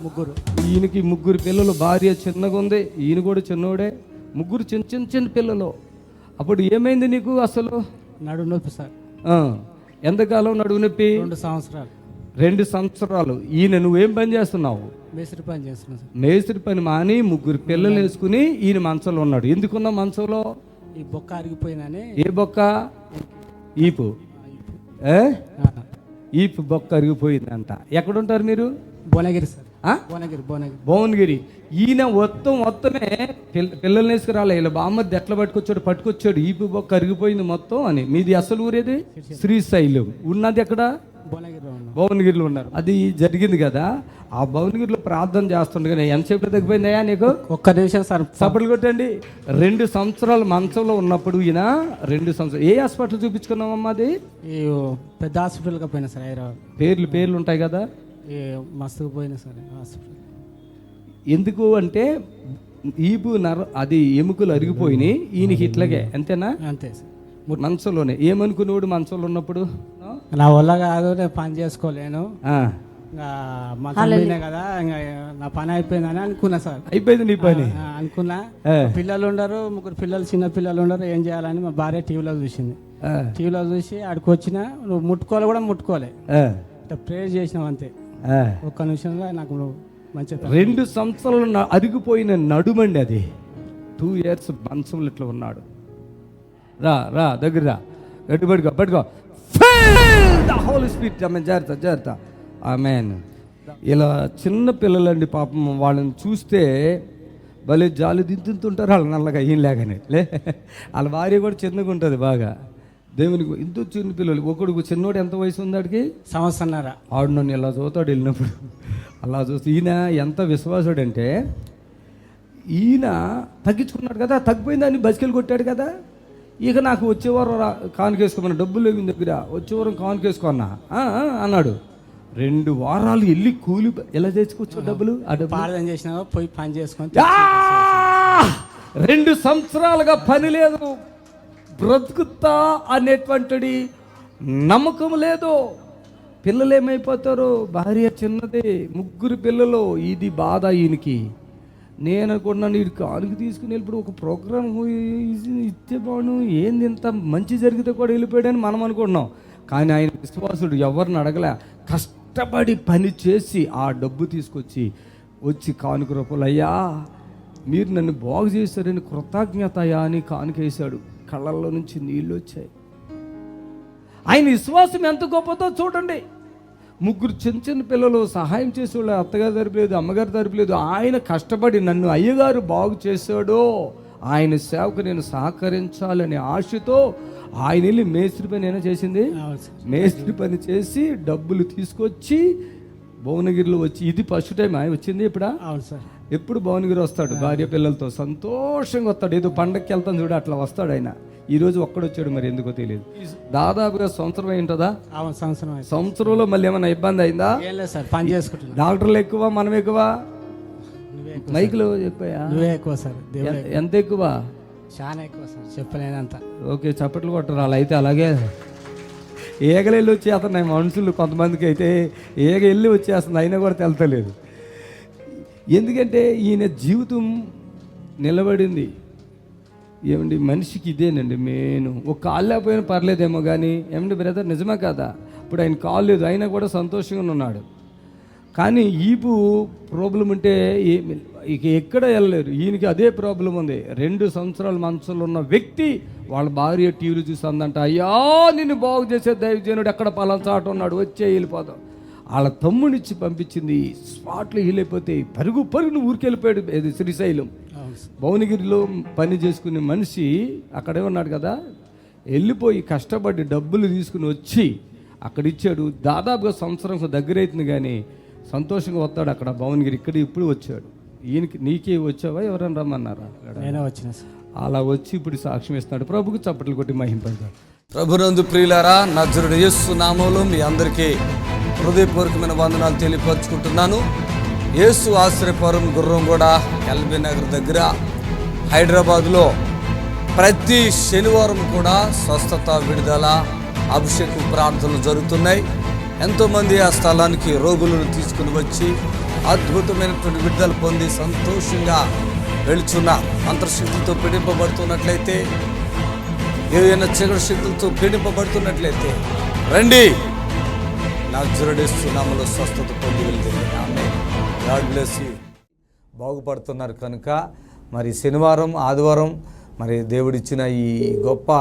3. ఈయనకి 3 పిల్లలు, భార్య చిన్నగా ఉంది, ఈయన కూడా చిన్నోడే, 3 చిన్న పిల్లలు. అప్పుడు ఏమైంది నీకు అసలు? నడుము నొప్పి సార్. ఎంతకాలం నడుము నొప్పి? 2 సంవత్సరాలు. 2 సంవత్సరాలు. ఈయన నువ్వేం పని చేస్తున్నావు? మేస్త్రి పని చేస్తున్నావు సార్. మేస్త్రి పని మాని 3 పిల్లలు వేసుకుని ఈయన మంచంలో ఉన్నాడు. ఎందుకున్నా మంచంలో? ఈ బొక్క అరిగిపోయిందని. ఏ బొక్క? ఈపు. ఈపు బొక్క అరిగిపోయిందంట. ఎక్కడుంటారు మీరు? భువనగిరి సార్. ఆ? భువనగిరి. భువనగిరి. ఈయన మొత్తమే పిల్లల్ని వేసుకురాలే. ఇలా బామ్మది ఎట్లా పట్టుకొచ్చాడు ఈపు బొక్క అరిగిపోయింది మొత్తం అని. మీది అసలు ఊరేది? శ్రీశైలం. ఉన్నది ఎక్కడ? భువనగిరిలో ఉన్నారు. అది జరిగింది కదా. ఆ భువనగిరిలో ప్రార్థన చేస్తుండగానే ఎంతసేపు తగ్గిపోయిందయ్యా నీకు? ఒక్క నిమిషం సార్. సపోర్ట్లు కొట్టండి. 2 సంవత్సరాలు మంచంలో ఉన్నప్పుడు ఈయన 2 సంవత్సరాలు ఏ హాస్పిటల్ చూపించుకున్నామమ్మా? అది ఈ పెద్ద హాస్పిటల్కి పోయినా సార్. హైదరాబాద్. పేర్లు ఉంటాయి కదా. మస్తుకు పోయినా సార్ హాస్పిటల్. ఎందుకు అంటే ఈపు అది ఎముకలు అరిగిపోయినాయి ఈయనకి ఇట్లాగే. అంతేనా? అంతే సార్. మంచంలోనే. ఏమనుకునేవాడు మంచంలో ఉన్నప్పుడు? నా వల్ల కాదు, నేను పని చేసుకోలేను, మంచం కదా, ఇంకా నా పని అయిపోయిందని అనుకున్నా సార్. అయిపోయింది నీ పని అనుకున్నా. పిల్లలు ఉండరు, 3 పిల్లలు, చిన్న పిల్లలు ఉండరు. ఏం చేయాలని మా భార్య టీవీలో చూసింది. టీవీలో చూసి ఆడికి వచ్చిన, నువ్వు ముట్టుకోవాలి కూడా ముట్టుకోలే, ప్రేయర్ చేసినావు అంతే. ఒక్క నిమిషంలో నాకు మంచిగా 2 సంవత్సరాలు అరిగిపోయిన నడుమండి అది. 2 years మంచంలో ఇట్లా ఉన్నాడు. రా దగ్గర రా, పట్టుకో. హోలీ స్పిరిట్. జాగ్రత్త. ఆమేన్. ఇలా చిన్న పిల్లలండి పాపం, వాళ్ళని చూస్తే భలే జాలి దిద్దుతుంటారు వాళ్ళు నల్లగా ఏం లేకనే. వాళ్ళ భార్య కూడా చిన్నగా ఉంటుంది బాగా. దేవునికి ఇంత చిన్న పిల్లలు. ఒకడు చిన్నోడు ఎంత వయసు ఉంది ఆడికి? 1.5 సంవత్సరం. ఆడు నన్ను ఇలా చూస్తాడు వెళ్ళినప్పుడు. అలా చూస్తే ఈయన ఎంత విశ్వాసుడు అంటే, ఈయన తగ్గించుకున్నాడు కదా, తగ్గిపోయిందని బస్కెళ్ళి కొట్టాడు కదా. ఇక నాకు వచ్చేవారం కానుకేసుకోమన్నా, డబ్బులు లేవు దగ్గర, వచ్చేవారం కానుకేసుకున్నా అన్నాడు. 2 వారాలు వెళ్ళి కూలి ఎలా తెచ్చుకోవచ్చు డబ్బులు? ఆ డబ్బులు ప్రార్థన చేసినా పోయి పని చేసుకొని 2 సంవత్సరాలుగా పని లేదు, బ్రతుకుతా అనేటువంటి నమ్మకం లేదు. పిల్లలు ఏమైపోతారు? భార్య చిన్నది, 3 పిల్లలు. ఇది బాధ ఈయనకి. నేను అనుకున్నాను వీడికి కానుక తీసుకుని వెళ్ళిపోయి ఒక ప్రోగ్రామ్ ఇచ్చే బాను, ఏంది ఇంత మంచి జరిగితే కూడా వెళ్ళిపోయాడని మనం అనుకున్నాం. కానీ ఆయన విశ్వాసుడు, ఎవరిని అడగలే, కష్టపడి పని చేసి ఆ డబ్బు వచ్చి కానుక రూపాయలు, అయ్యా మీరు నన్ను బాగు చేశారని కృతజ్ఞత అయ్యా అని కానుకేశాడు. కళ్ళల్లో నుంచి నీళ్ళు వచ్చాయి. ఆయన విశ్వాసం ఎంత గొప్పదో చూడండి. 3 చిన్న పిల్లలు సహాయం చేసేవాళ్ళు, అత్తగారు తరపులేదు, అమ్మగారు తరపులేదు. ఆయన కష్టపడి నన్ను అయ్యగారు బాగు చేశాడో, ఆయన సేవకు నేను సహకరించాలనే ఆశతో ఆయన వెళ్ళి మేస్త్రి పని ఏమైనా చేసింది. మేస్త్రి పని చేసి డబ్బులు తీసుకొచ్చి భువనగిరిలో వచ్చి, ఇది ఫస్ట్ టైం ఆయన వచ్చింది. ఇప్పుడా? ఎప్పుడు భువనగిరి వస్తాడు భార్య పిల్లలతో సంతోషంగా వస్తాడు. ఏదో పండగకి వెళ్తాను చూడు, అట్లా వస్తాడు ఆయన. ఈరోజు ఒక్కడొచ్చాడు, మరి ఎందుకో తెలియదు. దాదాపుగా సంవత్సరం అయింటుందా? సంవత్సరంలో మళ్ళీ ఏమైనా ఇబ్బంది అయిందా? పని చేసుకుంటున్నా. డాక్టర్లు ఎక్కువ, మనం ఎక్కువ, మైకులు ఎక్కువ సార్. ఎంత ఎక్కువ? చాలా ఎక్కువ సార్, చెప్పలేనంత. ఓకే, చప్పట్లు కొట్టరు. అలా అయితే అలాగే ఏగలెళ్ళి వచ్చేస్తున్నాయి మనుషులు. కొంతమందికి అయితే ఏగ వెళ్ళి వచ్చేస్తుంది, అయినా కూడా తెలతలేదు. ఎందుకంటే ఈయన జీవితం నిలబడింది. ఏమండి, మనిషికి ఇదేనండి మెయిన్. ఒక కాళ్ళు లేకపోయినా పర్లేదేమో కానీ, ఏమండి బ్రదర్, నిజమే కదా, ఇప్పుడు ఆయన కాలు లేదు, అయినా కూడా సంతోషంగా ఉన్నాడు. కానీ ఈపు ప్రాబ్లం ఉంటే ఇక ఎక్కడ వెళ్ళలేరు. ఈయనకి అదే ప్రాబ్లం ఉంది. 2 సంవత్సరాల మంచంలో ఉన్న వ్యక్తి వాళ్ళ భార్య టీవీలు చూసి అందంట, అయ్యా నిన్ను బాగు చేసే దైవజనుడు ఎక్కడ పలాచాట ఉన్నాడు, వచ్చే వెళ్ళిపోదాం. వాళ్ళ తమ్ముడిచ్చి పంపించింది. స్పాట్లో వెళ్ళిపోతే పరుగును ఊరికెళ్ళిపోయాడు. ఇది శ్రీశైలం. భువనగిరిలో పని చేసుకునే మనిషి అక్కడే ఉన్నాడు కదా, వెళ్ళిపోయి కష్టపడి డబ్బులు తీసుకుని వచ్చి అక్కడ ఇచ్చాడు. దాదాపుగా సంవత్సరం దగ్గర అవుతుంది కానీ సంతోషంగా వస్తాడు అక్కడ భువనగిరి. ఇక్కడ ఇప్పుడు వచ్చాడు. ఈయనకి నీకే వచ్చావా, ఎవరైనా రమ్మన్నారా? అలా వచ్చి ఇప్పుడు సాక్ష్యం ఇస్తున్నాడు. ప్రభుకు చప్పట్లు కొట్టి మహింపడతాడు. ప్రభునందు ప్రియులారా, నజరుడు యేసు నామములో మీ అందరికీ హృదయపూర్వకమైన వందనాలు తెలియపరుచుకుంటున్నాను. యేసు ఆశ్రయపురం గుర్రంగూడ ఎల్బీ నగర్ దగ్గర హైదరాబాద్లో ప్రతి శనివారం కూడా స్వస్థత, విడుదల, అభిషేకం ప్రార్థనలు జరుగుతున్నాయి. ఎంతోమంది ఆ స్థలానికి రోగులను తీసుకుని వచ్చి అద్భుతమైనటువంటి విడుదల పొంది సంతోషంగా వెళుచున్న, అంతర్శక్తులతో పీడింపబడుతున్నట్లయితే, ఏదైనా చీకటి శక్తులతో పీడింపబడుతున్నట్లయితే రండి, నజరేయుడు నామములో స్వస్థత పొంది వెళ్తుంది. ఆమేన్. God bless you. బాగుపడుతున్నారు కనుక మరి శనివారం, ఆదివారం మరి దేవుడిచ్చిన ఈ గొప్ప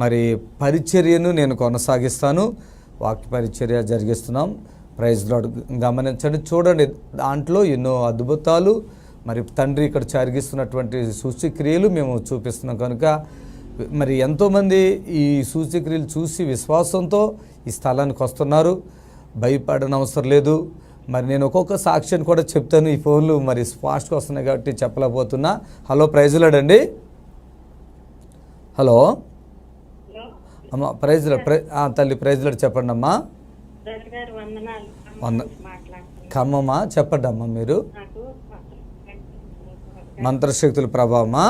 మరి పరిచర్యను నేను కొనసాగిస్తాను. వాక్య పరిచర్య జరిగిస్తున్నాం. Praise lord. గమనించండి, చూడండి, దాంట్లో ఎన్నో అద్భుతాలు మరి తండ్రి ఇక్కడ జరిగిస్తున్నటువంటి సూచక్రియలు మేము చూపిస్తున్నాం కనుక మరి ఎంతోమంది ఈ సూచక్రియలు చూసి విశ్వాసంతో ఈ స్థలానికి వస్తున్నారు. భయపడని అవసరం లేదు. మరి నేను ఒక్కొక్క సాక్ష్యాన్ని కూడా చెప్తాను. ఈ ఫోన్లు మరి ఫాస్ట్గా వస్తున్నాయి కాబట్టి చెప్పలేకపోతున్నా. హలో, ప్రైజ్ లార్డ్ అండి. హలో అమ్మ, ప్రైజ్ లార్డ్. తల్లి ప్రైజ్ లార్డ్ చెప్పండి అమ్మా. ఖమ్మమ్మా, చెప్పండి అమ్మా. మీరు మంత్రశక్తుల ప్రభావమా?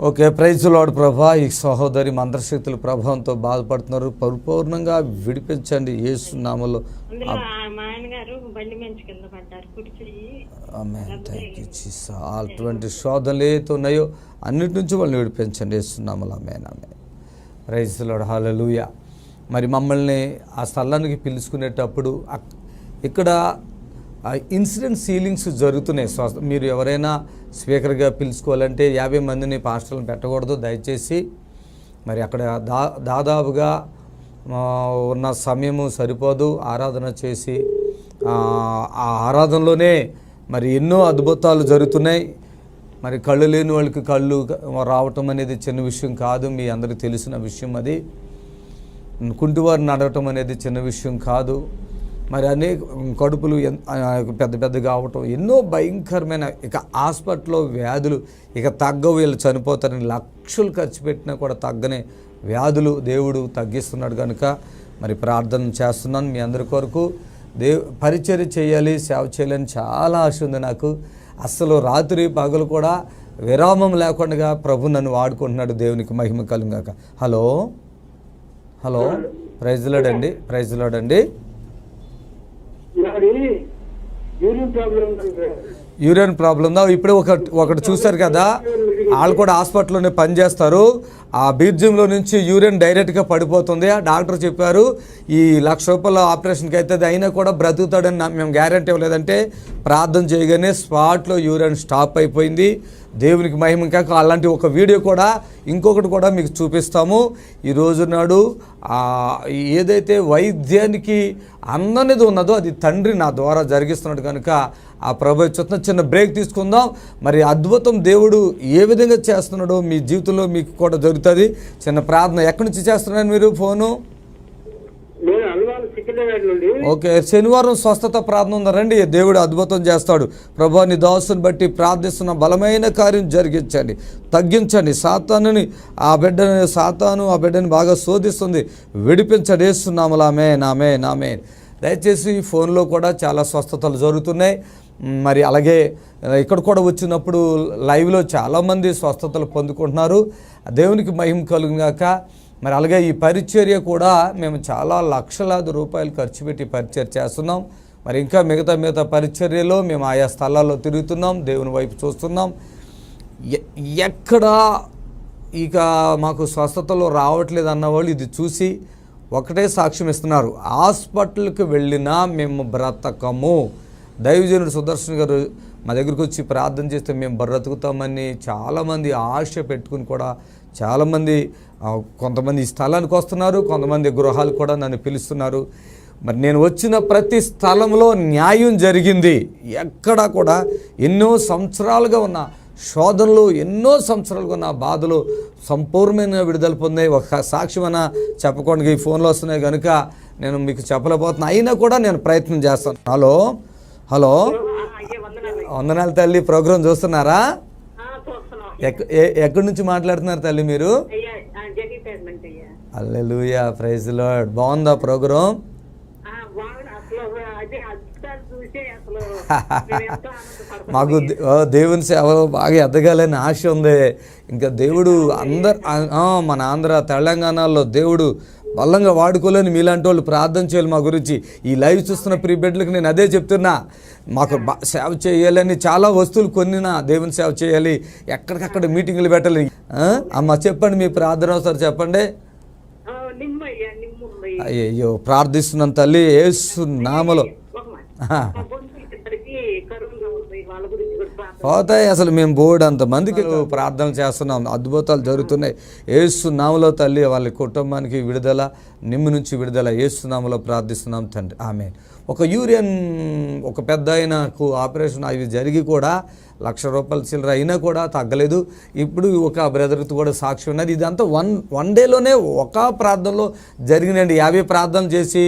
ఓకే, ప్రైజ్ లార్డ్ ప్రభా. ఈ సహోదరి మంత్రశక్తుల ప్రభావంతో బాధపడుతున్నారు, పరిపూర్ణంగా విడిపించండి యేసు నామములో. అటువంటి శోధనలు ఏతో ఉన్నాయో అన్నిటి నుంచి వాళ్ళని విడిపించండి యేసు నామములో. ఆమేన్, ఆమేన్. Praise lord. హల్లెలూయా. మరి మమ్మల్ని ఆ స్థలానికి పిలుచుకునేటప్పుడు ఇక్కడ ఇన్సిడెంట్ సీలింగ్స్ జరుగుతున్నాయి. మీరు ఎవరైనా స్పీకర్గా పిలుచుకోవాలంటే 50 మందిని పాస్టర్లను పెట్టకూడదు దయచేసి. మరి అక్కడ దాదాపుగా ఉన్న సమయము సరిపోదు. ఆరాధన చేసి ఆ ఆరాధనలోనే మరి ఎన్నో అద్భుతాలు జరుగుతున్నాయి. మరి కళ్ళు లేని వాళ్ళకి కళ్ళు రావటం అనేది చిన్న విషయం కాదు, మీ అందరికీ తెలిసిన విషయం. అది కుంటివారు నడవటం అనేది చిన్న విషయం కాదు. మరి అనేక కడుపులు పెద్ద పెద్దగా అవటం, ఎన్నో భయంకరమైన, ఇక హాస్పిటల్లో వ్యాధులు ఇక తగ్గవు, వీళ్ళు చనిపోతారని లక్షలు ఖర్చు పెట్టినా కూడా తగ్గనే వ్యాధులు దేవుడు తగ్గిస్తున్నాడు కనుక మరి ప్రార్థన చేస్తున్నాను మీ అందరి కొరకు. పరిచర్య చేయాలి, సేవ చేయాలని చాలా ఆశ ఉంది నాకు. అస్సలు రాత్రి పగలు కూడా విరామం లేకుండా ప్రభు నన్ను వాడుకుంటున్నాడు. దేవునికి మహిమ కలుగాక. హలో హలో, ప్రైజ్ లార్డ్ అండి. ప్రైజ్ లార్డ్ అండి. యూరిన్ ప్రాబ్లం దా. ఇప్పుడు ఒకటి చూశారు కదా, వాళ్ళు కూడా హాస్పిటల్లోనే పనిచేస్తారు. ఆ బీర్జంలో నుంచి యూరిన్ డైరెక్ట్గా పడిపోతుంది. ఆ డాక్టర్ చెప్పారు ఈ ₹1,00,000 ఆపరేషన్కి అవుతుంది, అయినా కూడా బ్రతుకుతాడని మేము గ్యారంటీ ఇవ్వలేదంటే ప్రార్థన చేయగానే స్పాట్లో యూరిన్ స్టాప్ అయిపోయింది. దేవునికి మహిమ. కాక అలాంటి ఒక వీడియో కూడా ఇంకొకటి కూడా మీకు చూపిస్తాము. ఈరోజు నాడు ఏదైతే వైద్యానికి అందనిది ఉన్నదో అది తండ్రి నా ద్వారా జరిగిస్తున్నాడు కనుక ఆ ప్రభు చిన్న బ్రేక్ తీసుకుందాం. మరి అద్భుతం దేవుడు ఏ విధంగా చేస్తున్నాడో మీ జీవితంలో మీకు కూడా జరుగుతుంది. చిన్న ప్రార్థన. ఎక్కడి నుంచి చేస్తున్నాను మీరు ఫోను? ఓకే, శనివారం స్వస్థత ప్రార్థన ఉందా? రండి, దేవుడు అద్భుతం చేస్తాడు. ప్రభు నీ దాసుని బట్టి ప్రార్థిస్తున్న బలమైన కార్యం జరిగించండి, తగ్గించండి. సాతాను ఆ బిడ్డని బాగా శోధిస్తుంది, విడిపించండి యేసు నామములో. ఆమేన్, ఆమేన్, ఆమేన్. దయచేసి ఈ ఫోన్లో కూడా చాలా స్వస్థతలు జరుగుతున్నాయి. మరి అలాగే ఇక్కడ కూడా వచ్చినప్పుడు లైవ్లో చాలామంది స్వస్థతలు పొందుకుంటున్నారు. దేవునికి మహిమ కలుగుగాక. మరి అలాగే ఈ పరిచర్య కూడా మేము చాలా లక్షలాది రూపాయలు ఖర్చు పెట్టి పరిచర్య చేస్తున్నాం. మరి ఇంకా మిగతా పరిచర్యలో మేము ఆయా స్థలాల్లో తిరుగుతున్నాం, దేవుని వైపు చూస్తున్నాం. ఎక్కడ ఇక మాకు స్వస్థతలో రావట్లేదు అన్నవాళ్ళు ఇది చూసి ఒకటే సాక్ష్యం ఇస్తున్నారు, హాస్పిటల్కి వెళ్ళినా మేము బ్రతకము. దైవజనుడు సుదర్శన్ గారు మా దగ్గరికి వచ్చి ప్రార్థన చేస్తే మేము బ్రతుకుతామని చాలామంది ఆశ పెట్టుకుని కూడా చాలామంది కొంతమంది ఈ స్థలానికి వస్తున్నారు, కొంతమంది గృహాలు కూడా నన్ను పిలుస్తున్నారు. మరి నేను వచ్చిన ప్రతి స్థలంలో న్యాయం జరిగింది. ఎక్కడా కూడా ఎన్నో సంవత్సరాలుగా ఉన్న శోధనలు, ఎన్నో సంవత్సరాలుగా ఉన్న బాధలు సంపూర్ణమైన విడుదల పొందాయి. ఒక సాక్ష్యమైనా చెప్పకుండా ఈ ఫోన్లో వస్తున్నాయి కనుక నేను మీకు చెప్పలేకపోతున్నా, అయినా కూడా నేను ప్రయత్నం చేస్తాను. హలో హలో, వందనాలు తల్లి. ప్రోగ్రాం చూస్తున్నారా? ఎక్కడి నుంచి మాట్లాడుతున్నారు తల్లి మీరు? హల్లెలూయా, ప్రైజ్ లార్డ్. బాగుందా ప్రోగ్రాం? మాకు దేవుని సేవ బాగా ఎదగాలని ఆశ ఉంది. ఇంకా దేవుడు మన ఆంధ్ర తెలంగాణలో దేవుడు బలంగా వాడుకోలేని మీలాంటి వాళ్ళు ప్రార్థన చేయాలి మా గురించి. ఈ లైవ్ చూస్తున్న ప్రియ బిడ్డలకు నేను అదే చెప్తున్నా, మాకు సేవ చేయాలని చాలా వస్తువులు కొనినా దేవుని సేవ చేయాలి, ఎక్కడికక్కడ మీటింగులు పెట్టాలి. అమ్మ చెప్పండి మీ ప్రార్థన అవసరం చెప్పండి. అయ్యో ప్రార్థిస్తున్నాం తల్లి యేసు నామములో. పోతాయి. అసలు మేము బోర్డు అంతమందికి ప్రార్థన చేస్తున్నాం, అద్భుతాలు జరుగుతున్నాయి. యేసు నామములో తల్లి వాళ్ళ కుటుంబానికి విడుదల, నిమ్ము నుంచి విడుదల యేసు నామములో ప్రార్థిస్తున్నాం తండ్రి, ఆమేన్. ఒక యూరియన్ ఒక పెద్ద ఆయనకు ఆపరేషన్ అవి జరిగి కూడా ₹1,00,000 చిల్లర అయినా కూడా తగ్గలేదు. ఇప్పుడు ఒక బ్రదర్తో కూడా సాక్షి ఉన్నది. ఇదంతా వన్ డేలోనే ఒక ప్రార్థనలో జరిగినండి. 50 ప్రార్థనలు చేసి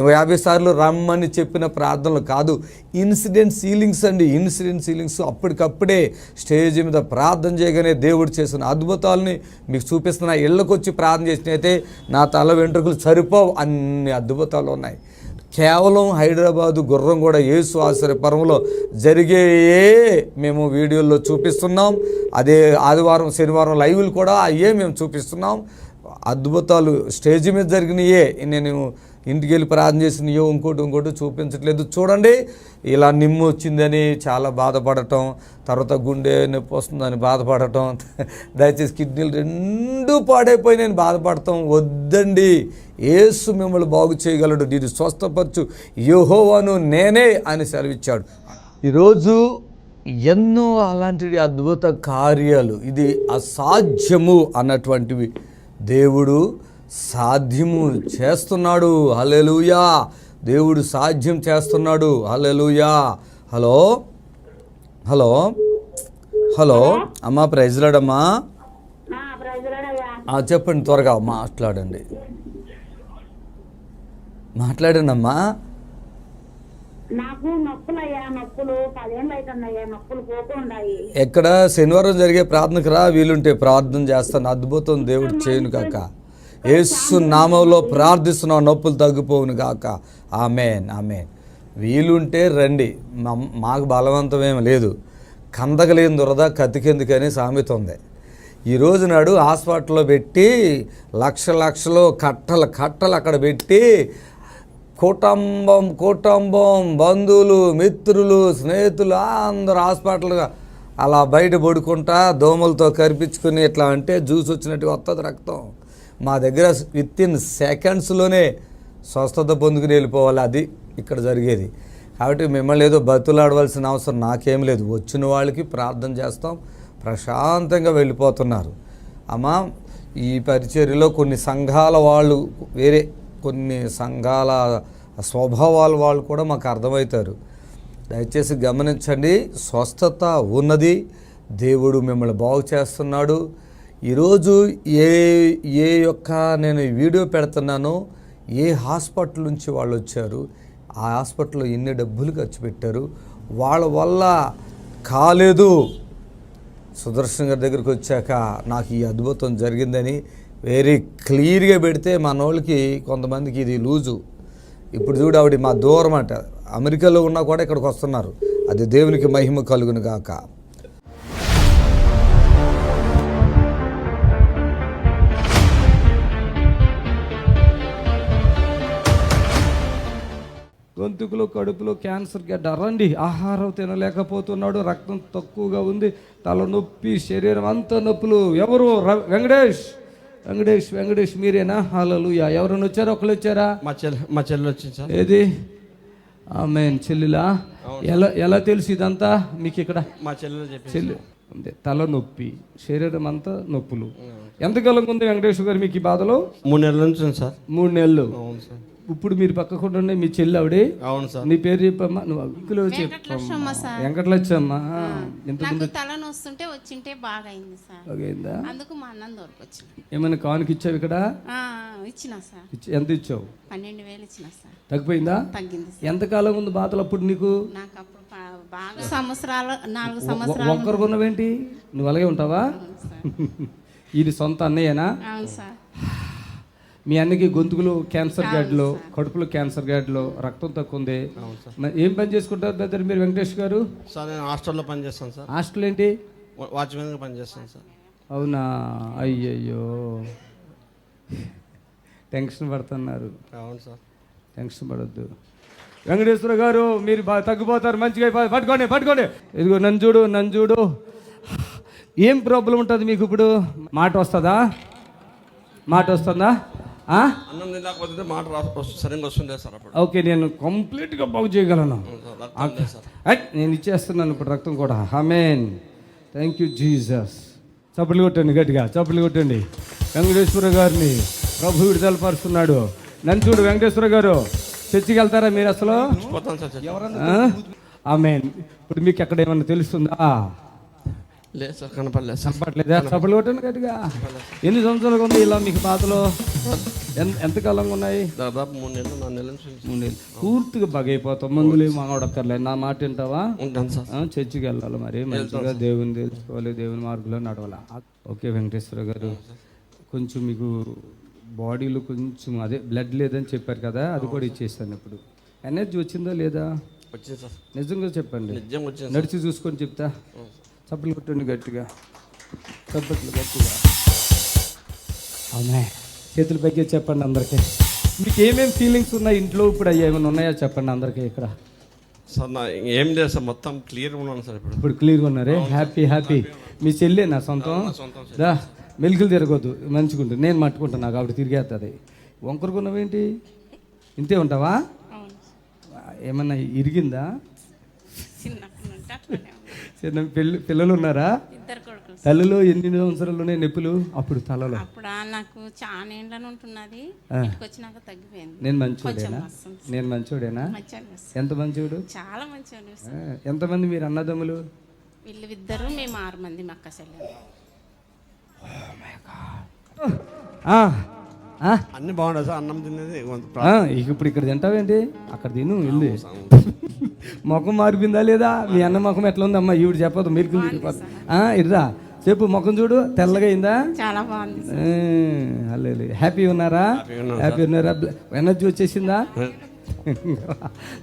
50 సార్లు రమ్మని చెప్పిన ప్రార్థనలు కాదు, ఇన్సిడెంట్ సీలింగ్స్ అండి. ఇన్సిడెంట్ సీలింగ్స్ అప్పటికప్పుడే స్టేజ్ మీద ప్రార్థన చేయగానే దేవుడు చేసిన అద్భుతాలని మీకు చూపిస్తున్నా. ఇళ్ళకు వచ్చి ప్రార్థన చేసినైతే నా తల వెంట్రుకలు సరిపోవు, అన్ని అద్భుతాలు ఉన్నాయి. కేవలం హైదరాబాదు గుర్రం కూడా యేసు ఆశ్రయపురంలో జరిగేయే మేము వీడియోల్లో చూపిస్తున్నాం. అదే ఆదివారం శనివారం లైవ్లు కూడా అయ్యే మేము చూపిస్తున్నాం. అద్భుతాలు స్టేజ్ మీద జరిగినాయే, నేను ఇంటికి వెళ్ళి ప్రార్థన చేసినయో ఇంకోటి చూపించట్లేదు. చూడండి, ఇలా నిమ్ము వచ్చిందని చాలా బాధపడటం, తర్వాత గుండె నొప్పి వస్తుందని బాధపడటం, దయచేసి కిడ్నీలు 2 పాడైపోయినాయని బాధపడటం వద్దండి. యేసు మిమ్మల్ని బాగు చేయగలడు, దీన్ని స్వస్థపరచు యెహోవాను నేనే అని సెలవిచ్చాడు. ఈరోజు ఎన్నో అలాంటి అద్భుత కార్యాలు, ఇది అసాధ్యము అన్నటువంటివి దేవుడు సాధ్యము చేస్తున్నాడు. హల్లెలూయా, దేవుడు సాధ్యం చేస్తున్నాడు. హల్లెలూయా. హలో హలో హలో అమ్మా, ప్రైజ్ లార్డ్ అమ్మా. చెప్పండి, త్వరగా మాట్లాడండి అమ్మా. నాకు నొప్పులు 10 ఏళ్ళు అవుతున్నాయ్యా, నొప్పులు పోతున్నాయి. ఎక్కడ శనివారం జరిగే ప్రార్థనకు రా, వీలుంటే ప్రార్థన చేస్తాను, అద్భుతం దేవుడు చేయను కాక. యేసు నామంలో ప్రార్థిస్తున్నాం, నొప్పులు తగ్గిపోవును గాక. ఆమేన్ ఆమేన్. వీలుంటే రండి, మాకు బలవంతమేం లేదు. కందకలేని దురద కత్తికెందుకని సామెత ఉంది. ఈరోజు నాడు హాస్పిటల్లో పెట్టి లక్షలు కట్టలు అక్కడ పెట్టి కుటుంబం బంధువులు మిత్రులు స్నేహితులు అందరూ హాస్పిటల్గా అలా బయట పడుకుంటా దోమలతో కరిపించుకుని ఇట్లా అంటే జ్యూస్ వచ్చినట్టుగా వస్తుంది రక్తం. మా దగ్గర వితిన్ సెకండ్స్లోనే స్వస్థత పొందుకుని వెళ్ళిపోవాలి. అది ఇక్కడ జరిగేది. కాబట్టి మిమ్మల్ని ఏదో బతులాడవలసిన అవసరం నాకేం లేదు. వచ్చిన వాళ్ళకి ప్రార్థన చేస్తాం, ప్రశాంతంగా వెళ్ళిపోతున్నారు. అమ్మా, ఈ పరిచర్యలో కొన్ని సంఘాల వాళ్ళు, వేరే కొన్ని సంఘాల స్వభావాల వాళ్ళు కూడా మాకు అర్థమవుతారు. దయచేసి గమనించండి, స్వస్థత ఉన్నది, దేవుడు మిమ్మల్ని బాగు చేస్తున్నాడు. ఈరోజు ఏ యొక్క నేను వీడియో పెడుతున్నానో, ఏ హాస్పిటల్ నుంచి వాళ్ళు వచ్చారు, ఆ హాస్పిటల్లో ఎన్ని డబ్బులు ఖర్చు పెట్టారు, వాళ్ళ వల్ల కాలేదు, సుదర్శన్ గారి దగ్గరికి వచ్చాక నాకు ఈ అద్భుతం జరిగిందని వెరీ క్లియర్గా పెడితే మన వాళ్ళకి కొంతమందికి ఇది లూజు. ఇప్పుడు చూడు, ఆవిడ మా దూరం అంట, అమెరికాలో ఉన్నా కూడా ఇక్కడికి వస్తున్నారు. అది దేవునికి మహిమ కలుగును గాక. గొంతుకులో కడుపులో క్యాన్సర్ గడ్డ, రండి. ఆహారం తినలేకపోతున్నాడు, రక్తం తక్కువగా ఉంది, తలనొప్పి, శరీరం అంతా నొప్పులు. ఎవరు? వెంకటేష్ మీరేనా? హల్లెలూయా. ఎవరైనా వచ్చారా? ఒకళ్ళు వచ్చారా? మా చెల్లి వచ్చింది సార్. ఏది? ఆమేన్. చెల్లిలా? ఎలా తెలుసు ఇదంతా మీకు? ఇక్కడ మా చెల్లి తలనొప్పి, శరీరం అంతా నొప్పులు. ఎంతకాలంగా ఉంది వెంకటేశ్వర గారు మీకు ఈ బాధలో? 3 నెలల నుంచి సార్. 3 నెలలు. అవును సార్. ఇప్పుడు మీరు పక్కకుండా మీ చెల్లి ఆవిడే? అవును సార్. నీ పేరు చెప్పమ్మా. నువ్వు ఇంకులో చెప్పమ్మా. వెంకటలచ్చమ్మా. నాకు తలనొస్తుంటే వచ్చింటే బాగా అయింది సార్. బాగైందా? అందుకు మా అన్నం దొరకొచ్చింది. ఏమైనా కానుక ఇచ్చావు ఇక్కడ? ఇచ్చినా సార్. ఎంత ఇచ్చావు? 12,000 ఇచ్చినా సార్. తగ్గిపోయిందా? తగ్గింది. ఎంతకాలం ఉంది బాధలు అప్పుడు నీకు? నాకు అప్పుడు బాగా 4 సంవత్సరాలు. ఒక్కరు కొన్నవేంటి? నువ్వు అలాగే ఉంటావా? ఇది సొంత అన్నయ్యనా? అవును సార్. మీ అన్నకి గొంతుకులు క్యాన్సర్ గడ్డలో, కడుపులో క్యాన్సర్ గడ్డలో, రక్తం తక్కువ ఉంది. ఏం పని చేసుకుంటారు బ్రదర్ మీరు వెంకటేష్ గారు? సార్ నేను హాస్టల్లో పని చేస్తాను సార్. హాస్టల్ ఏంటి? వాచ్మెన్గా పని చేస్తాను సార్. అవునా? అయ్యయ్యో, టెన్షన్ పడుతున్నారు. అవును సార్. టెన్షన్ పడద్దు వెంకటేశ్వర గారు, మీరు తగ్గిపోతారు, మంచిగా పట్టుకోండి. ఇదిగో నన్ను చూడు. ఏం ప్రాబ్లం ఉంటుంది మీకు ఇప్పుడు? మాట వస్తుందా? అన్నం తినకపోతే మాట సరిగ్గా వస్తుండే సార్ అప్పుడు. ఓకే, నేను కంప్లీట్గా బాగు చేయగలను. నేను ఇచ్చేస్తున్నాను ఇప్పుడు రక్తం కూడా. ఆమేన్. Thank you Jesus. చప్పట్లు కొట్టండి, గట్టిగా చప్పట్లు కొట్టండి. వెంకటేశ్వర గారిని ప్రభు విడుదల పరుస్తున్నాడు. నన్ను చూడు వెంకటేశ్వర గారు, చర్చికి వెళ్తారా మీరు అసలు? ఆమేన్. ఇప్పుడు మీకు ఎక్కడ ఏమన్నా తెలుస్తుందా? లేదు సార్, కనపడలేదు సార్. కనపడలేదా? చప్పట్లు కొట్టండి గట్టిగా. ఎన్ని సంవత్సరాలుగా ఉంది ఇలా మీకు బాధలు? ఎంతకాలంగా ఉన్నాయి? దాదాపు 3 నెలలు 4 నెలల నుంచి. 3 నెలలు. పూర్తిగా బాగైపోతాం, మందులు ఏమి మానవడక్కర్లేదు. నా మాట వింటావా? ఉంటాను సార్. చర్చికి వెళ్ళాలి మరి, మంచిగా దేవుని తెలుసుకోవాలి, దేవుని మార్గంలో నడవాలి. ఓకే వెంకటేశ్వర గారు, కొంచెం మీకు బాడీలో కొంచెం అదే బ్లడ్ లేదని చెప్పారు కదా, అది కూడా ఇచ్చేస్తాను. ఇప్పుడు ఎనర్జీ వచ్చిందా లేదా? వచ్చింది సార్. నిజంగా చెప్పండి. నిజంగా వచ్చింది. నడిచి చూసుకొని చెప్తా. చప్పట్లు కొట్టండి గట్టిగా, చప్పట్లు గట్టిగా. అవునా, చేతుల పైకి చెప్పండి అందరికీ. మీకు ఏమేమి ఫీలింగ్స్ ఉన్నాయి ఇంట్లో ఇప్పుడు? అయ్యి ఏమైనా ఉన్నాయా చెప్పండి అందరికీ. ఇక్కడ సార్ నా ఏం లేదు సార్, మొత్తం క్లియర్గా ఉన్నాను సార్. ఇప్పుడు క్లియర్గా ఉన్నారే? హ్యాపీ. మీ చెల్లి నా సొంతం? దా, మెలుగులు తిరగొద్దు, మంచిగా ఉంటుంది. నేను మట్టుకుంటాను, నాకు ఆవిడ తిరిగేస్తుంది. వంకరకున్నావేంటి? ఇంతే ఉంటావా? ఏమన్నా ఇరిగిందా? చిన్న పిల్లలు ఉన్నారా? తల్లిలో ఎన్ని సంవత్సరాలు ఉన్నాయి నొప్పులు అప్పుడు తలలో? అప్పుడు నాకు చాలా ఏండ్లని ఉంటున్నది, వచ్చినాక తగ్గిపోయింది. నేను మంచోడేనా? ఎంత మంచోడు? చాలా మంచోడు. ఎంతమంది మీరు అన్నదమ్ములు? వీళ్ళు 2, మేము 6 మంది మా అక్క చెల్లెలు. అన్ని బాగుండదు సార్. అన్నం తినేది ఇప్పుడు ఇక్కడ తింటావేంటి? అక్కడ తిను వెళ్ళి. ముఖం మారిపోయిందా లేదా? మీ అన్న ముఖం ఎట్లా ఉందమ్మా? ఈవిడ చెప్పదు, మీరు ఇర్రా చెప్పు. ముఖం చూడు, తెల్లగా అయిందా? చాలా బాగుంది. హ్యాపీ ఉన్నారా? హ్యాపీ ఉన్నారా? ఎనర్జీ వచ్చేసిందా?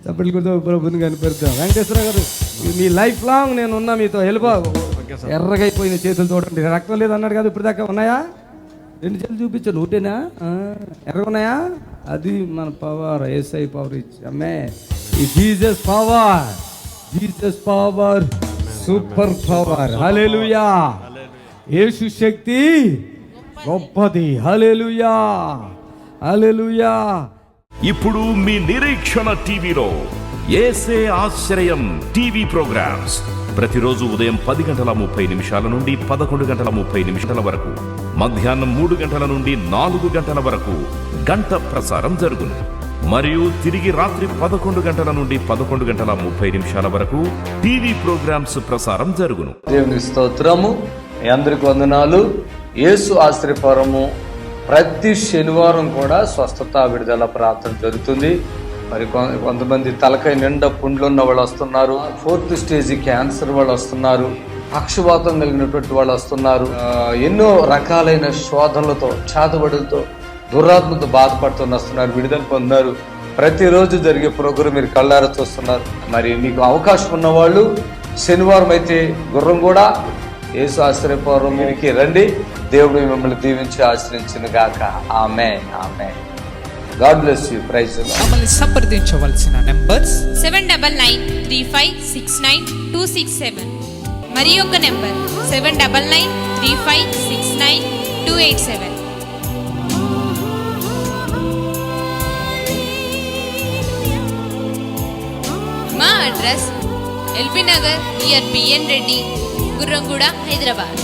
చప్పట్లు కొడుతూ ప్రభుని కనిపెడతాం. వెంకటేశ్వర గారు, మీ లైఫ్ లాంగ్ నేను ఉన్నా మీతో. వెళ్ళిపో. ఎర్రగా అయిపోయిన చేతులు చూడండి, రక్తం లేదన్నాడు కదా ఇప్పుడు దాకా. ఉన్నాయా? 2 చేతులు చూపించాను. ఒకటేనా? ఎర్రగా ఉన్నాయా? అది మన పవర్, ఏసై పవర్ ఇచ్చి. అమ్మే, ఈ Jesus power, Jesus power, super power. హల్లెలూయా. యేసు శక్తి గొప్పది. హల్లెలూయా, హల్లెలూయా. ఇప్పుడు మీ నిరీక్షణ టీవీలో యేసే ఆశ్రయం టీవీ ప్రోగ్రామ్స్ ప్రతిరోజు ఉదయం 10:30 నుండి 11:30 వరకు, మధ్యాహ్నం 3 గంటల నుండి 4 గంటల వరకు గంట ప్రసారం జరుగును. మరియు తిరిగి రాత్రి 11 గంటల నుండి 11:30 వరకు టీవీ ప్రోగ్రామ్స్ ప్రసారం జరుగును. దేవుని స్తోత్రము. మీ అందరికి వందనాలు. యేసు ఆశ్రయపురము ప్రతి శనివారం కూడా స్వస్థత విడుదల ప్రార్థన జరుగుతుంది. మరి కొంతమంది తలకాయ నిండా పుండ్లు ఉన్న వాళ్ళు వస్తున్నారు. 4th స్టేజ్ క్యాన్సర్ వాళ్ళు వస్తున్నారు. పక్షవాతం కలిగినటువంటి వాళ్ళు వస్తున్నారు. ఎన్నో రకాలైన శోధనలతో, చేతబడులతో, దురాత్మతో బాధపడుతూ వస్తున్నారు. విడుదల పొందారు. ప్రతిరోజు జరిగే ప్రోగ్రాం మీరు కళ్ళారా చూస్తున్నారు. మరి మీకు అవకాశం ఉన్న వాళ్ళు శనివారం అయితే గుర్రం కూడా యేసు ఆశ్రయపురంకి రండి. దేవుడు మిమ్మల్ని దీవించి ఆశ్రయించును గాక. ఆమేన్, ఆమేన్. God bless you. Praise the lord. మమ్మల్ని సంప్రదించవలసిన నంబర్స్ 7993569267 మరి ఒక నంబర్ 7993569287. మా address LB Nagar near BN Reddy, Gurramguda, Hyderabad.